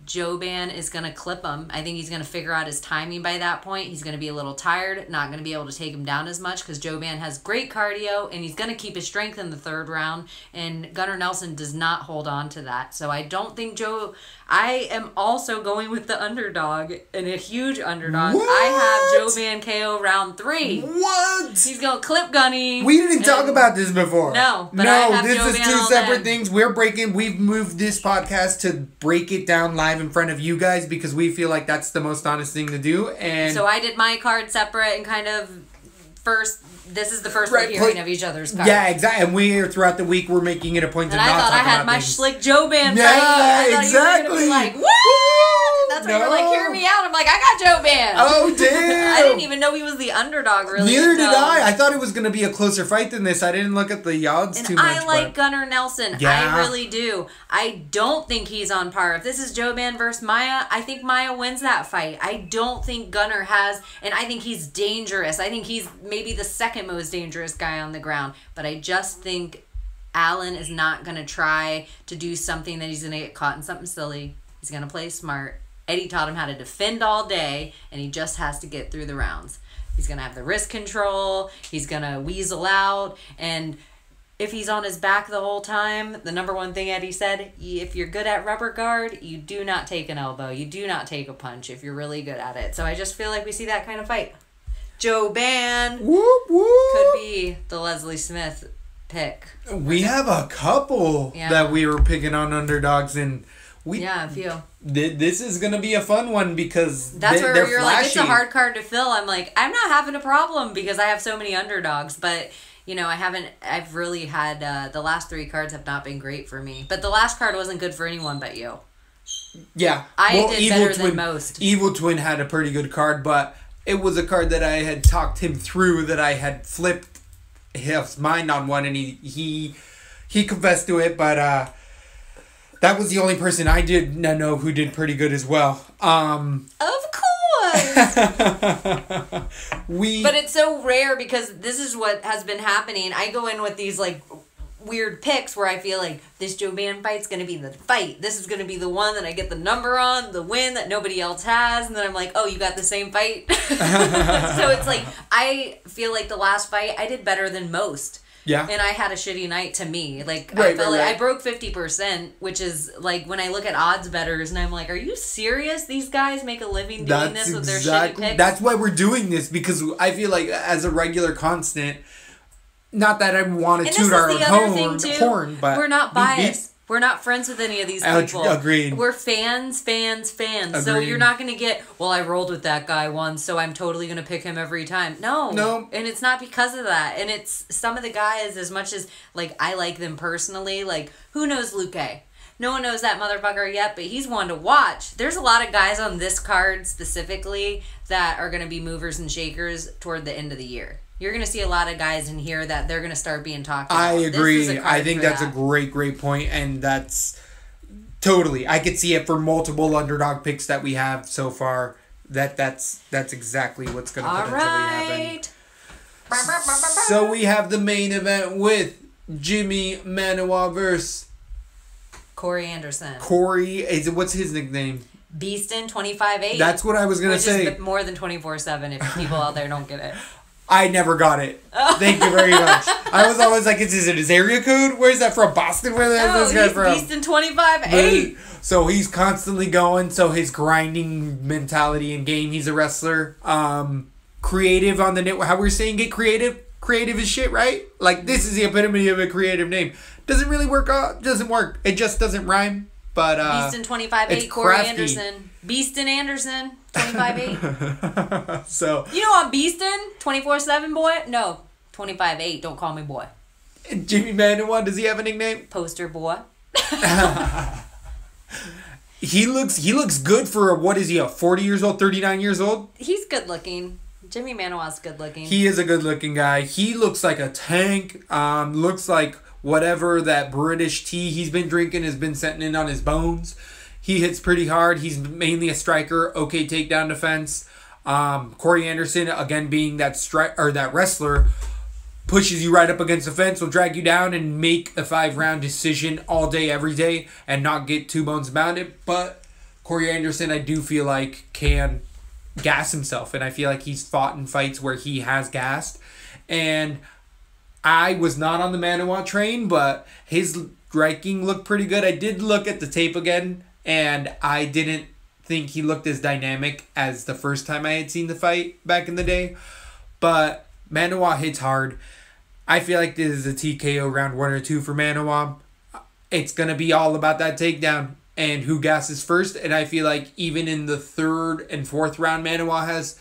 Joban is going to clip him. I think he's going to figure out his timing by that point. He's going to be a little tired, not going to be able to take him down as much because Joban has great cardio and he's going to keep his strength in the third round, and Gunnar Nelson does not hold on to that. So I don't think I am also going with the underdog, and a huge underdog. What? I have Joban KO round 3. What? He's going to clip Gunny. We didn't talk about this before. No, but I have this is Joban two all separate day. things. We've moved this podcast to break it down live in front of you guys because we feel like that's the most honest thing to do. And so I did my card separate and kind of first. This is the first we're hearing of each other's cards. Yeah, exactly. And we throughout the week we're making it a point to not talk about I thought I had my things. Schlick Joban. Yeah, fight. exactly. You were gonna be like, what? That's why you're like, hear me out. I'm like, I got Joban. Oh, damn. I didn't even know he was the underdog, really. Neither did I. I thought it was going to be a closer fight than this. I didn't look at the odds too much. I like Gunnar Nelson. Yeah. I really do. I don't think he's on par. If this is Joban versus Maya, I think Maya wins that fight. I don't think Gunnar has, and I think he's dangerous. I think he's maybe the second most dangerous guy on the ground. But I just think Allen is not going to try to do something that he's going to get caught in something silly. He's going to play smart. Eddie taught him how to defend all day, and he just has to get through the rounds. He's going to have the wrist control. He's going to weasel out. And if he's on his back the whole time, the number one thing Eddie said, if you're good at rubber guard, you do not take an elbow. You do not take a punch if you're really good at it. So I just feel like we see that kind of fight. Joban could be the Leslie Smith pick. We have a couple that we were picking on underdogs, and a few. This is gonna be a fun one because that's where they're you're flashy. like, it's a hard card to fill. I'm like, I'm not having a problem because I have so many underdogs, but you know, I've really had the last 3 cards have not been great for me, but the last card wasn't good for anyone but you. Yeah, I did better than most. Evil Twin had a pretty good card, but it was a card that I had talked him through, that I had flipped his mind on one, and he confessed to it, but that was the only person I did know who did pretty good as well. Of course. But it's so rare because this is what has been happening. I go in with these like weird picks where I feel like this Joban fight's going to be the fight. This is going to be the one that I get the number on, the win that nobody else has. And then I'm like, oh, you got the same fight? So it's like, I feel like the last fight, I did better than most. Yeah. And I had a shitty night to me. Like, Right, I felt right, like right. I broke 50%, which is like when I look at odds bettors and I'm like, are you serious? These guys make a living doing this with their shitty picks? That's why we're doing this, because I feel like as a regular constant, not that I want to toot our own horn, but we're not biased. We're not friends with any of these people. Agreed. We're fans. So Agreed. you're not going to get, well, I rolled with that guy once, so I'm totally going to pick him every time. No. And it's not because of that. And it's some of the guys, as much as, like, I like them personally, like, who knows Luke? No one knows that motherfucker yet, but he's one to watch. There's a lot of guys on this card specifically that are going to be movers and shakers toward the end of the year. You're going to see a lot of guys in here that they're going to start being talked about. I agree. I think that's that. a great point, and that's totally. I could see it for multiple underdog picks that we have so far. That's exactly what's going to potentially happen. So we have the main event with Jimmy Manuwa versus Corey Anderson. What's his nickname? Beastin 25-8. That's what I was going to say. Is more than 24/7 if people out there don't get it. I never got it. Thank you very much. I was always like, is it his area code? Where's that from? Boston? Where is this guy from? Beastin 25-8. So he's constantly going. So his grinding mentality and game. He's a wrestler. Creative on the net. How we're saying get creative. Creative as shit, right? Like this is the epitome of a creative name. Doesn't really work out. Doesn't work. It just doesn't rhyme. But Beastin 25-8. Corey Anderson. Beastin Anderson 25-8. So you know I'm Beastin 24/7 boy. No 25-8. Don't call me boy. Jimmy Manuwa, does he have a nickname? Poster boy. He looks good for what is he? 40 years old, 39 years old. He's good looking. Jimmy Manuwa's good looking. He is a good looking guy. He looks like a tank. Looks like whatever that British tea he's been drinking has been setting in on his bones. He hits pretty hard. He's mainly a striker. Okay, takedown defense. Corey Anderson, again being that wrestler, pushes you right up against the fence, will drag you down and make a 5-round decision all day, every day, and not get two bones about it. But Corey Anderson, I do feel like, can gas himself, and I feel like he's fought in fights where he has gassed. And I was not on the Manuwa train, but his striking looked pretty good. I did look at the tape again, and I didn't think he looked as dynamic as the first time I had seen the fight back in the day. But Manuwa hits hard. I feel like this is a TKO round 1 or 2 for Manuwa. It's going to be all about that takedown and who gasses first. And I feel like even in the 3rd and 4th round, Manuwa has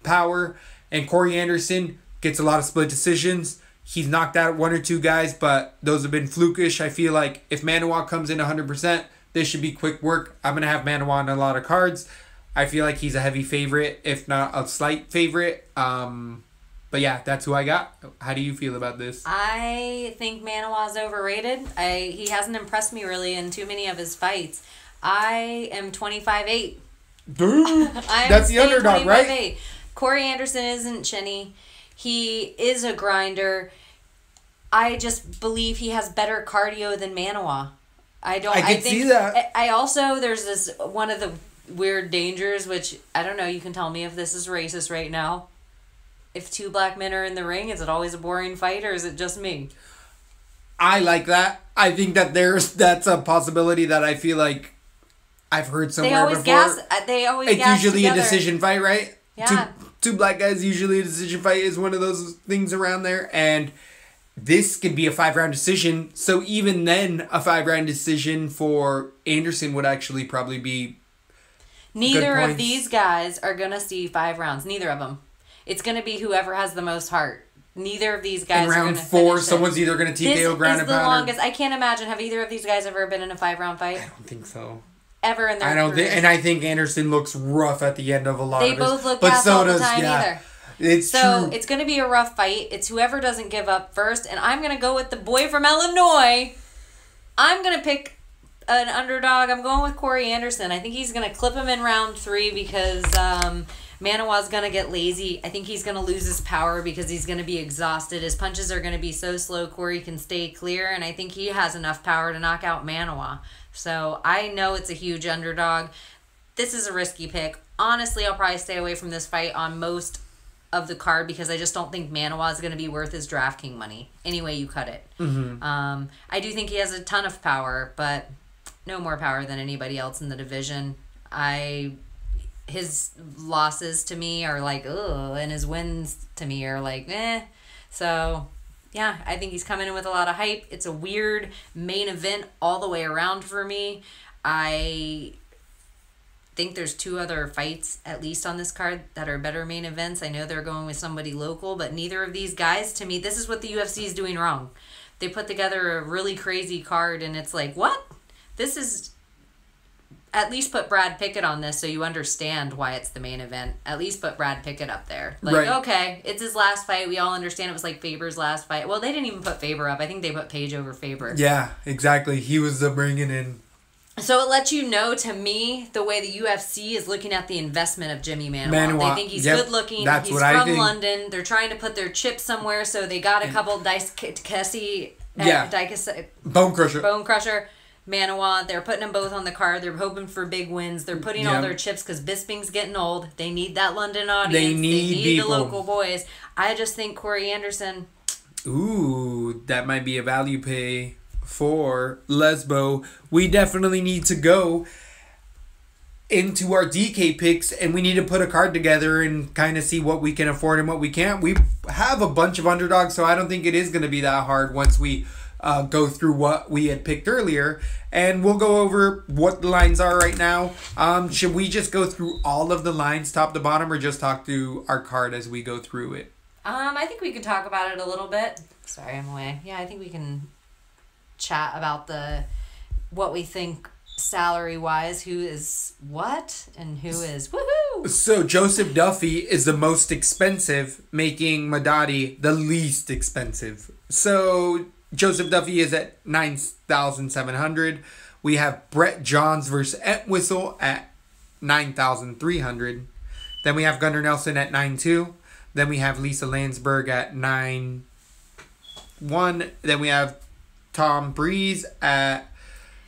power. And Corey Anderson gets a lot of split decisions. He's knocked out 1 or 2 guys, but those have been flukish. I feel like if Manuwa comes in 100%, this should be quick work. I'm going to have Manuwa on a lot of cards. I feel like he's a heavy favorite, if not a slight favorite. But yeah, that's who I got. How do you feel about this? I think Manuwa's overrated. He hasn't impressed me really in too many of his fights. I am 25-8. Dude, that's the underdog, right? Corey Anderson isn't chinny. He is a grinder. I just believe he has better cardio than Manuwa. I can see that. I also, there's this one of the weird dangers, which I don't know, you can tell me if this is racist right now. If 2 black men are in the ring, is it always a boring fight, or is it just me? I like that. I think that that's a possibility that I feel like I've heard somewhere before. They always it's gas usually together. a decision fight, right? Yeah. Two black guys, usually a decision fight is one of those things around there. And this could be a 5-round decision. So even then, a 5-round decision for Anderson would actually probably be Neither of these guys are going to see 5 rounds. Neither of them. It's going to be whoever has the most heart. Neither of these guys in are going round to 4, finish someone's it. either going to TKO ground and pounder. This is the longest. I can't imagine. Have either of these guys ever been in a 5-round fight? I don't think so. Ever in their I don't careers? think, and I think Anderson looks rough at the end of a lot They of both look but gassed so all the does, time yeah. either. It's true. It's going to be a rough fight. It's whoever doesn't give up first, and I'm going to go with the boy from Illinois. I'm going to pick an underdog. I'm going with Corey Anderson. I think he's going to clip him in round 3 because Manuwa's going to get lazy. I think he's going to lose his power because he's going to be exhausted. His punches are going to be so slow Corey can stay clear, and I think he has enough power to knock out Manuwa. So I know it's a huge underdog. This is a risky pick. Honestly, I'll probably stay away from this fight on most of the card because I just don't think Manuwa is going to be worth his DraftKings money. Any way you cut it. Mm-hmm. I do think he has a ton of power, but no more power than anybody else in the division. His losses to me are like, ugh, and his wins to me are like, eh. So Yeah, I think he's coming in with a lot of hype. It's a weird main event all the way around for me. I think there's 2 other fights, at least on this card, that are better main events. I know they're going with somebody local, but neither of these guys, to me, this is what the UFC is doing wrong. They put together a really crazy card, and it's like, what? This is... At least put Brad Pickett on this so you understand why it's the main event. At least put Brad Pickett up there. Like, right. Okay, it's his last fight. We all understand it was like Faber's last fight. Well, they didn't even put Faber up. I think they put Page over Faber. Yeah, exactly. He was the bringing in. So it lets you know, to me, the way the UFC is looking at the investment of Jimmy Manuwa. They think he's good looking. He's from London. They're trying to put their chips somewhere, so they got a couple Kessie. Bone Crusher. Manuwa, they're putting them both on the card. They're hoping for big wins. They're putting all their chips because Bisping's getting old. They need that London audience. They need the local boys. I just think Corey Anderson. Ooh, that might be a value pay for Lesbo. We definitely need to go into our DK picks, and we need to put a card together and kind of see what we can afford and what we can't. We have a bunch of underdogs, so I don't think it is going to be that hard once we go through what we had picked earlier, and we'll go over what the lines are right now. Should we just go through all of the lines top to bottom, or just talk through our card as we go through it? I think we can talk about it a little bit. Sorry, I'm away. Yeah, I think we can chat about what we think salary wise, who is what and who is woohoo. So Joseph Duffy is the most expensive, making Madadi the least expensive. So Joseph Duffy is at 9,700. We have Brett Johns versus Entwistle at 9,300. Then we have Gunnar Nelson at 9,200. Then we have Lisa Landsberg at 9,100. Then we have Tom Breeze at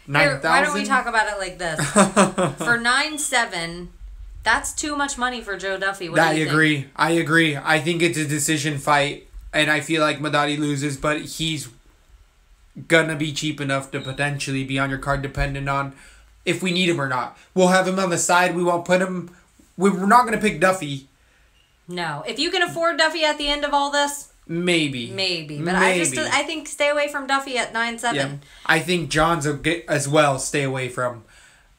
9,000. Why don't we talk about it like this? For 9,700, that's too much money for Joe Duffy. What do you think? I agree. I think it's a decision fight, and I feel like Madadi loses, but he's gonna be cheap enough to potentially be on your card, depending on if we need him or not. We'll have him on the side. We won't put him. We're not gonna pick Duffy. No, if you can afford Duffy at the end of all this, maybe. But I think stay away from Duffy at 9,700. Yeah. I think Johns will get as well. Stay away from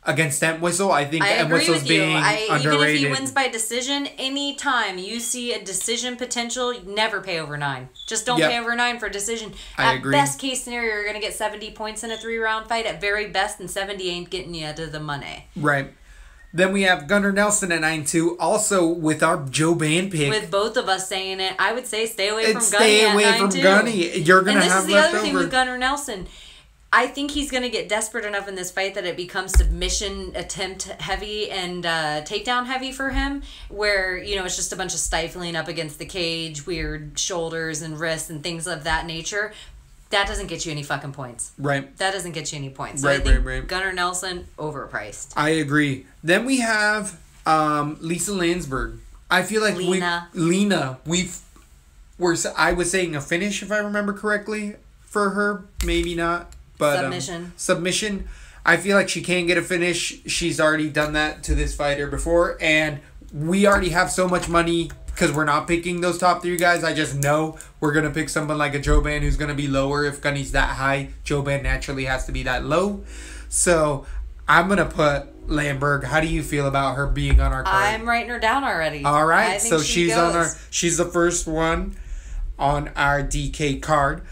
against Entwistle. I think Entwistle's being underrated. Even if he wins by decision, anytime you see a decision potential, never pay over 9. Just don't pay over 9 for decision. I agree. Best case scenario, you're going to get 70 points in a 3-round fight. At very best, and 70 ain't getting you to the money. Right. Then we have Gunnar Nelson at 9,200. Also with our Joe Band pick. With both of us saying it, I would say stay away from Gunny. Stay away from Gunny. You're going to have leftover. And this is the other thing with Gunnar Nelson. I think he's going to get desperate enough in this fight that it becomes submission attempt heavy and takedown heavy for him, where, it's just a bunch of stifling up against the cage, weird shoulders and wrists and things of that nature. That doesn't get you any fucking points. Right. That doesn't get you any points. So I think Gunnar Nelson, overpriced. I agree. Then we have Lisa Landsberg. I feel like I was saying a finish, if I remember correctly, for her. Maybe not. But submission. I feel like she can get a finish. She's already done that to this fighter before, and we already have so much money because we're not picking those top 3 guys. I just know we're gonna pick someone like a Joe Band who's gonna be lower. If Gunny's that high, Joe Band naturally has to be that low. So I'm gonna put Landberg. How do you feel about her being on our card? I'm writing her down already. All right, so she's the first one on our DK card.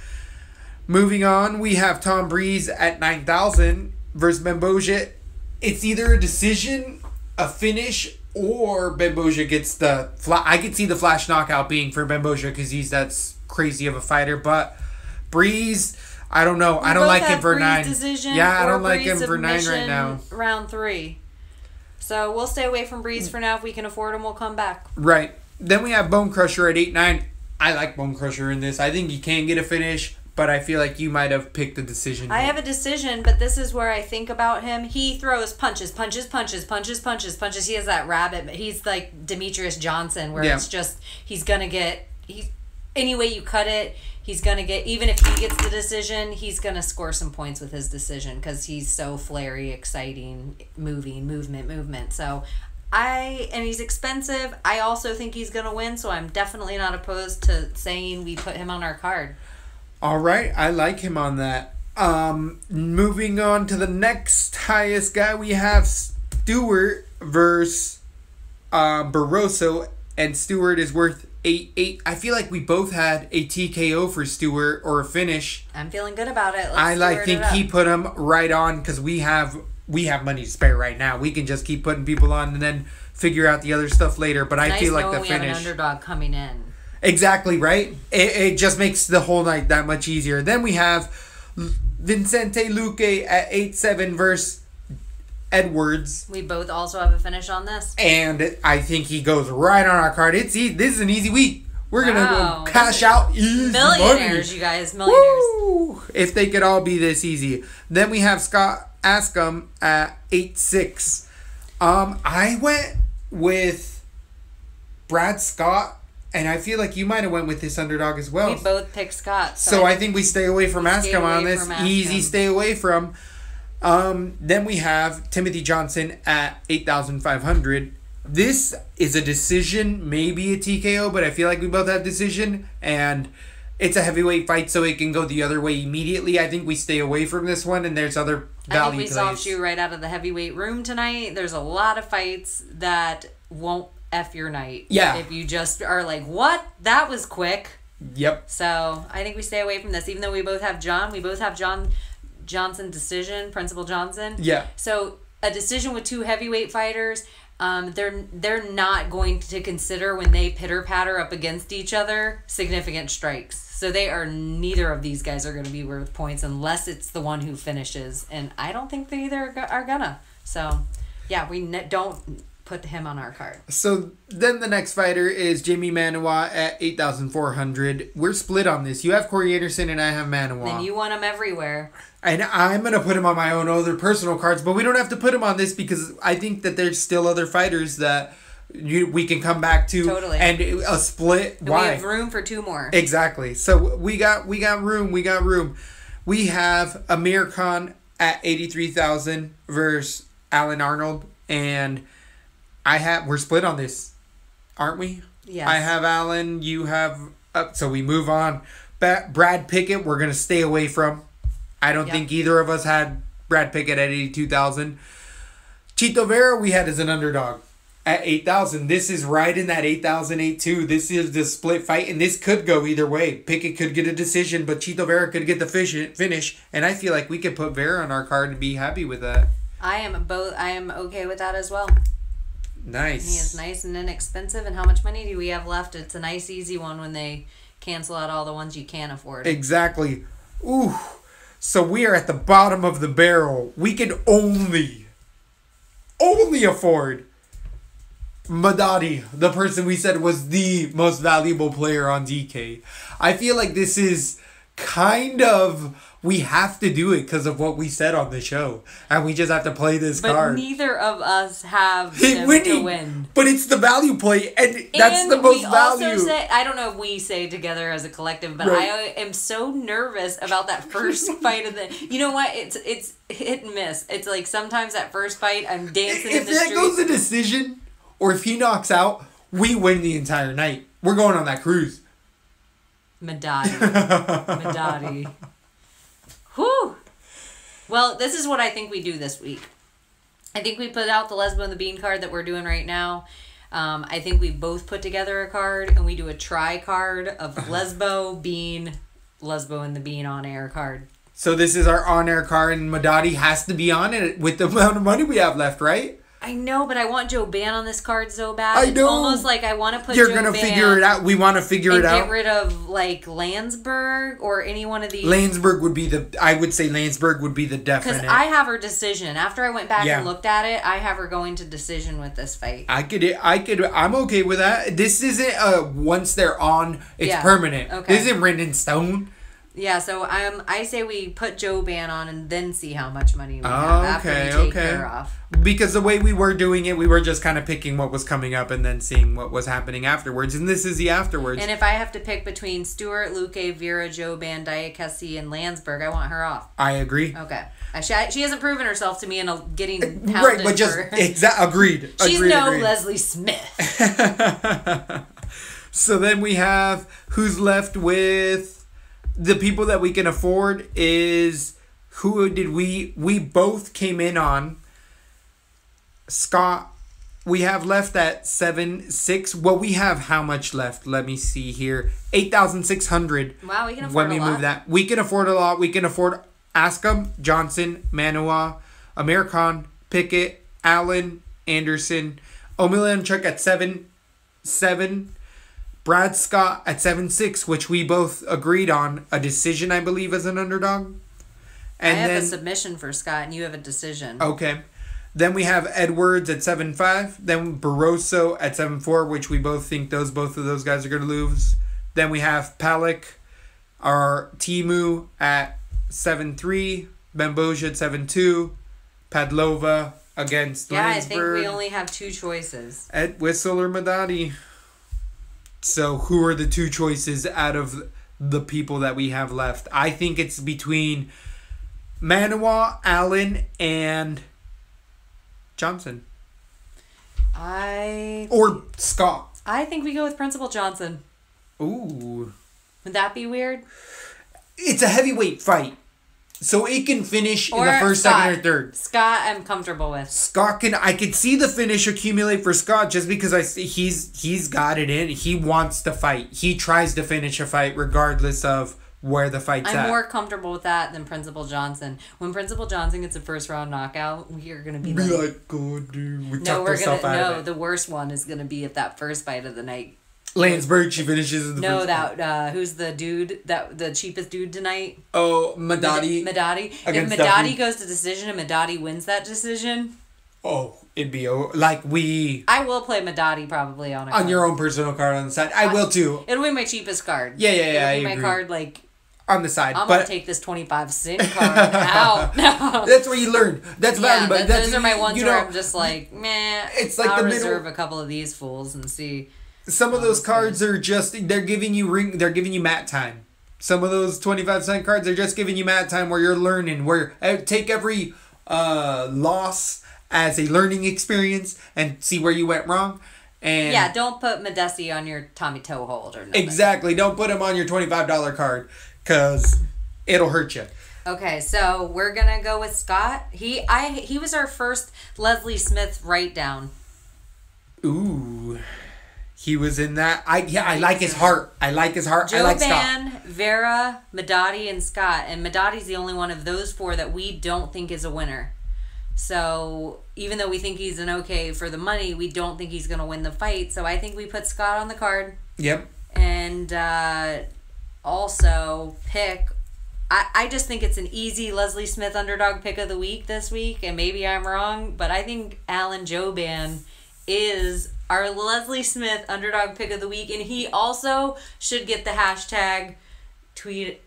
Moving on, we have Tom Breeze at 9,000 versus Bamboja. It's either a decision, a finish, or Bamboja gets the I could see the flash knockout being for Bamboja because that's crazy of a fighter. But Breeze, I don't know. I don't like him for 9. I don't like him for 9 right now. Round 3. So we'll stay away from Breeze for now. If we can afford him, we'll come back. Right. Then we have Bone Crusher at 8-9. I like Bone Crusher in this. I think he can get a finish. But I feel like you might have picked a decision. I have a decision, but this is where I think about him. He throws punches. He has that rabbit. He's like Demetrius Johnson, where it's just, he's going to get, any way you cut it, he's going to get, even if he gets the decision, he's going to score some points with his decision because he's so flary, exciting, movement. So and he's expensive. I also think he's going to win, so I'm definitely not opposed to saying we put him on our card. All right, I like him on that. Moving on to the next highest guy, we have Stewart versus Barroso, and Stewart is worth 8-8. I feel like we both had a TKO for Stewart or a finish. I'm feeling good about it. I think he put him right on because we have money to spare right now. We can just keep putting people on and then figure out the other stuff later. But I feel like the finish. We have an underdog coming in. Exactly right. It just makes the whole night that much easier. Then we have Vicente Luque at 8-7 versus Edwards. We both also have a finish on this. And I think he goes right on our card. This is an easy week. We're going to go cash out easy millionaires, money. You guys. Millionaires. Woo! If they could all be this easy. Then we have Scott Askham at 8-6. I went with Brad Scott. And I feel like you might have went with this underdog as well. We both picked Scott. So I think we stay away from Askham on this. Easy stay away from. Then we have Timothy Johnson at 8,500. This is a decision, maybe a TKO, but I feel like we both have decision. And it's a heavyweight fight, so it can go the other way immediately. I think we stay away from this one, and there's other value I think we soft you right out of the heavyweight room tonight. There's a lot of fights that won't F your night. Yeah. If you just are like, what? That was quick. Yep. So I think we stay away from this. Even though we both have Johnson decision, Principal Johnson. Yeah. So a decision with two heavyweight fighters, they're not going to consider when they pitter patter up against each other significant strikes. So neither of these guys are going to be worth points unless it's the one who finishes, and I don't think they either are gonna. So yeah, we don't put him on our card. So then the next fighter is Jamie Manawa at 8,400. We're split on this. You have Corey Anderson and I have Manawa. Then you want him everywhere. And I'm going to put him on my own other personal cards, but we don't have to put him on this because I think that there's still other fighters that we can come back to. Totally. And a split. And why? We have room for two more. Exactly. So we got room. We have Amir Khan at 83,000 versus Alan Arnold, and we're split on this, aren't we? Yes. I have Alan, you have so we move on. Brad Pickett, we're gonna stay away from. I don't think either of us had Brad Pickett at 82,000. Chito Vera we had as an underdog at 8,000. This is right in that 8,000, 8,2. This is the split fight, and this could go either way. Pickett could get a decision, but Chito Vera could get the finish, and I feel like we could put Vera on our card and be happy with that. I am okay with that as well. Nice. And he is nice and inexpensive. And how much money do we have left? It's a nice, easy one when they cancel out all the ones you can't afford. Exactly. Ooh. So we are at the bottom of the barrel. We can only afford Madadi, the person we said was the most valuable player on DK. I feel like this is kind of, we have to do it because of what we said on the show. And we just have to play this card. But neither of us have him to win. But it's the value play, and that's the most value. Also say, I don't know if we say together as a collective, but right. I am so nervous about that first fight of the. You know what? It's hit and miss. It's like sometimes that first fight, I'm dancing in the street. If that goes a decision, or if he knocks out, we win the entire night. We're going on that cruise. Madadi. Whew. Well, this is what I think we do this week. I think we put out the Lesbo and the Bean card that we're doing right now. I think we both put together a card and we do a try card of Lesbo, Bean, Lesbo and the Bean on air card. So this is our on air card, and Madadi has to be on it with the amount of money we have left, right? I know, but I want Joe Ban on this card so bad. I know. It's almost like I want to put You're Joe gonna Ban figure it out. We want to figure it out. Get rid of like Landsberg or any one of these. Landsberg would be I would say Landsberg would be the definite. Because I have her decision. After I went back and looked at it, I have her going to decision with this fight. I'm okay with that. This isn't once they're on, it's permanent. Okay. This isn't written in stone. Yeah, so I say we put Joe Ban on and then see how much money we have after we take her off. Because the way we were doing it, we were just kind of picking what was coming up and then seeing what was happening afterwards. And this is the afterwards. And if I have to pick between Stewart, Luque, Vera, Joe Ban, Diakesi, and Landsberg, I want her off. I agree. Okay. She hasn't proven herself to me in getting pounded. Right, but just agreed. She's agreed. Leslie Smith. So then we have who's left with the people that we can afford is, who did we both came in on. Scott, we have left at 7,600. Well, we have how much left? Let me see here. 8,600. Wow, we can afford when a we lot. move that. We can afford a lot. We can afford Askham, Johnson, Manoa, Amir Khan, Pickett, Allen, Anderson, Omilanchuk at 7,700. Brad Scott at 7,600, which we both agreed on. A decision, I believe, as an underdog. And I have then, a submission for Scott, and you have a decision. okay. Then we have Edwards at 7,500. Then Barroso at 7,400, which we both think both of those guys are going to lose. Then we have Palak, our Timu at 7,300. Bamboja at 7,200. Padlova against Yeah, I think Landsberg. we only have two choices. At Whistle or Madadi. So who are the two choices out of the people that we have left? I think it's between Manoa, Allen, and Johnson. Or Scott. I think we go with Principal Johnson. Ooh. Would that be weird? It's a heavyweight fight. So it can finish in the first, Scott. second, or third. Scott, I'm comfortable with. I could see the finish accumulate for Scott just because he's got it in. He wants to fight. He tries to finish a fight regardless of where the fight's at. I'm more comfortable with that than Principal Johnson. When Principal Johnson gets a first round knockout, we are gonna be like, "God, dude, we no, talked we're ourselves gonna out of no. it." The worst one is gonna be at that first fight of the night. Landsberg, she finishes in the No, first that who's the dude the cheapest dude tonight? Oh, Madadi. Madadi. If against Madadi Duffy. goes to decision and Madadi wins that decision, Oh, it'd be like we I will play Madadi probably on a on card. your own personal card on the side. I will too. It'll be my cheapest card. Yeah, It'll be I my agree. card like On the side, I'm but gonna take this 25-cent card out. No. that's where you learn. That's Yeah, valuable. those are my ones where I'm just like, meh. It's like I'll the middle- reserve a couple of these fools and see. Some of those cards are just they're giving you mat time. Some of those 25-cent cards are just giving you mat time where you're learning. Where take every loss as a learning experience and see where you went wrong. And Yeah, don't put Modesti on your Tommy Toehold or nothing. exactly. Don't put them on your $25 card because it'll hurt you. Okay, so we're gonna go with Scott. He was our first Leslie Smith write down. Ooh. He was in that. I like his heart. I like his heart. I like Scott. Jovan, Vera, Madadi, and Scott. And Madadi's the only one of those four that we don't think is a winner. So even though we think he's an okay for the money, we don't think he's going to win the fight. So I think we put Scott on the card. Yep. And also pick... I just think it's an easy Leslie Smith underdog pick of the week this week. And maybe I'm wrong, but I think Alan Joban is our Leslie Smith underdog pick of the week, and he also should get the hashtag tweet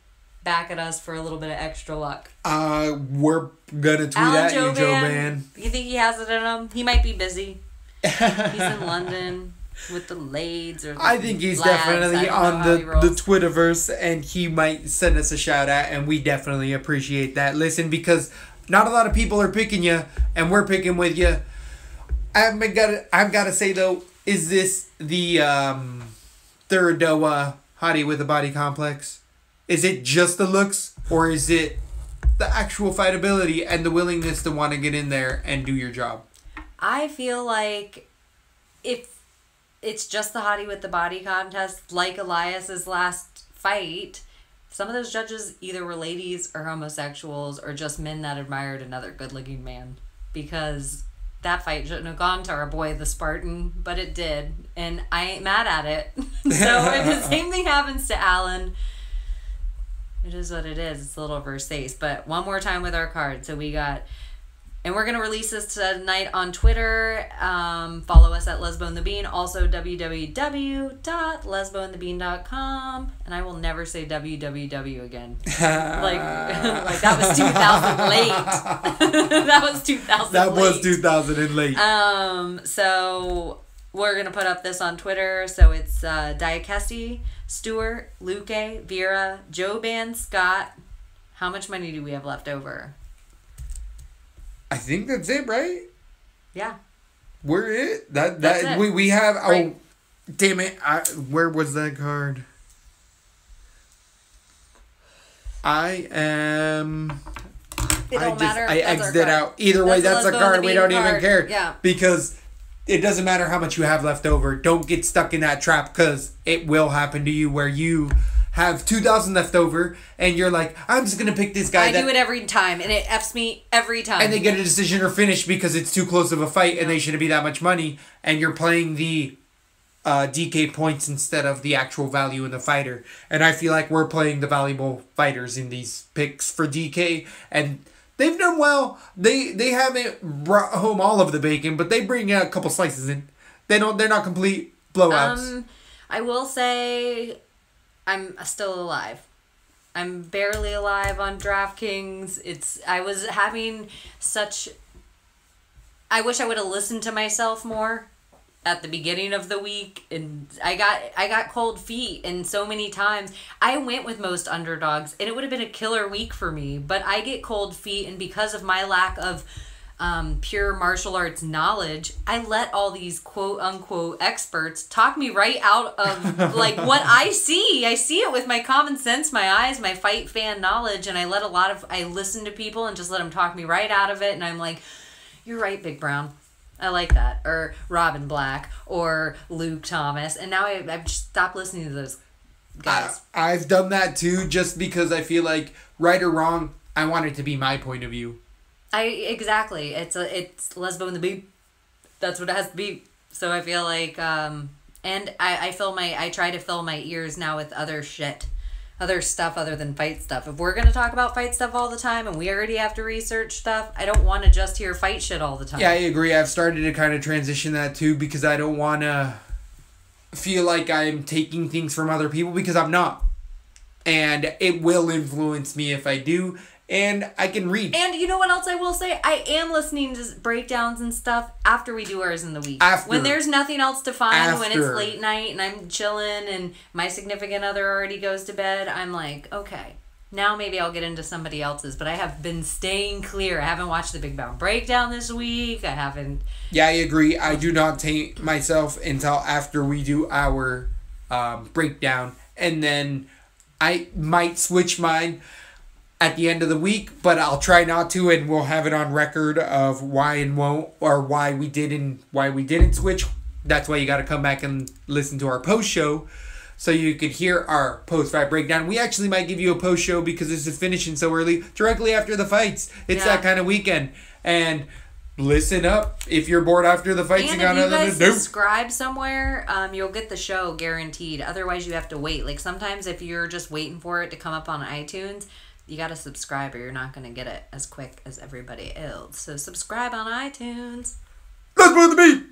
back at us for a little bit of extra luck. We're gonna tweet Alan at you, Joe Man. You think he has it in him? He might be busy. He's in London with the Lades or the I think he's lads. definitely I don't know on how he the rolls. Twitterverse, and he might send us a shout out, and we definitely appreciate that. Listen, because not a lot of people are picking you, and we're picking with you. I've got to say though, is this the Thuradoa hottie with a body complex? Is it just the looks, or is it the actual fightability and the willingness to want to get in there and do your job? I feel like if it's just the hottie with the body contest, like Elias's last fight, some of those judges either were ladies or homosexuals or just men that admired another good-looking man, because that fight shouldn't have gone to our boy the Spartan, but it did, and I ain't mad at it. So if the same thing happens to Alan, it is what it is. It's a little Versace. But one more time with our card. So we got, and we're going to release this tonight on Twitter. Follow us at Lesbo and the Bean. Also www.lesboandthebean.com. And I will never say www again. like that was 2000 late. That was 2000 That late. was 2000 and late. So we're going to put up this on Twitter. So it's Diakesi, Stuart, Luke, Vera, Joban, Scott. How much money do we have left over? I think that's it, right? Yeah. We're it. That's That it. we have. Right. Oh, damn it! Where was that card? I am. It don't matter. I That's our exited card. out. Either way, that's a Let's Go card. with the We don't Bean even card. care. Yeah. Because it doesn't matter how much you have left over. Don't get stuck in that trap because it will happen to you where you have 2,000 left over and you're like, I'm just going to pick this guy. I do it every time and it F's me every time. And they get a decision or finish because it's too close of a fight and they shouldn't be that much money. And you're playing the DK points instead of the actual value in the fighter. And I feel like we're playing the valuable fighters in these picks for DK. And they've done well. They haven't brought home all of the bacon, but they bring a couple slices in. They're not complete blowouts. I will say I'm still alive. I'm barely alive on DraftKings. I was having such... I wish I would have listened to myself more at the beginning of the week, and I got cold feet and so many times. I went with most underdogs and it would have been a killer week for me, but I get cold feet, and because of my lack of pure martial arts knowledge, I let all these quote unquote experts talk me right out of like what I see. I see it with my common sense, my eyes, my fight fan knowledge, and I listen to people and just let them talk me right out of it, and I'm like, you're right, Big Brown. I like that. Or Robin Black or Luke Thomas. And now I've just stopped listening to those guys. I've done that too, just because I feel like, right or wrong, I want it to be my point of view. Exactly. It's Lesbo and the Beep. That's what it has to be. So I feel like, and I try to fill my ears now with other shit. Other stuff other than fight stuff. If we're going to talk about fight stuff all the time and we already have to research stuff, I don't want to just hear fight shit all the time. Yeah, I agree. I've started to kind of transition that too, because I don't want to feel like I'm taking things from other people, because I'm not. And it will influence me if I do. And I can read. And you know what else I will say? I am listening to breakdowns and stuff after we do ours in the week. When there's nothing else to find, when it's late night and I'm chilling and my significant other already goes to bed, I'm like, okay, now maybe I'll get into somebody else's. But I have been staying clear. I haven't watched the Big Brown Breakdown this week. I haven't. Yeah, I agree. I do not take myself until after we do our breakdown. And then I might switch mine at the end of the week, but I'll try not to, and we'll have it on record of why and won't, or why we did and why we didn't switch. That's why you got to come back and listen to our post show so you could hear our post-fight breakdown. We actually might give you a post show because this is finishing so early, directly after the fights. It's that kind of weekend. And listen up if you're bored after the fights and got nothing to do. If you guys subscribe somewhere, you'll get the show guaranteed. Otherwise, you have to wait. Like sometimes if you're just waiting for it to come up on iTunes, you got to subscribe or you're not going to get it as quick as everybody else. So subscribe on iTunes. Let's move the beat.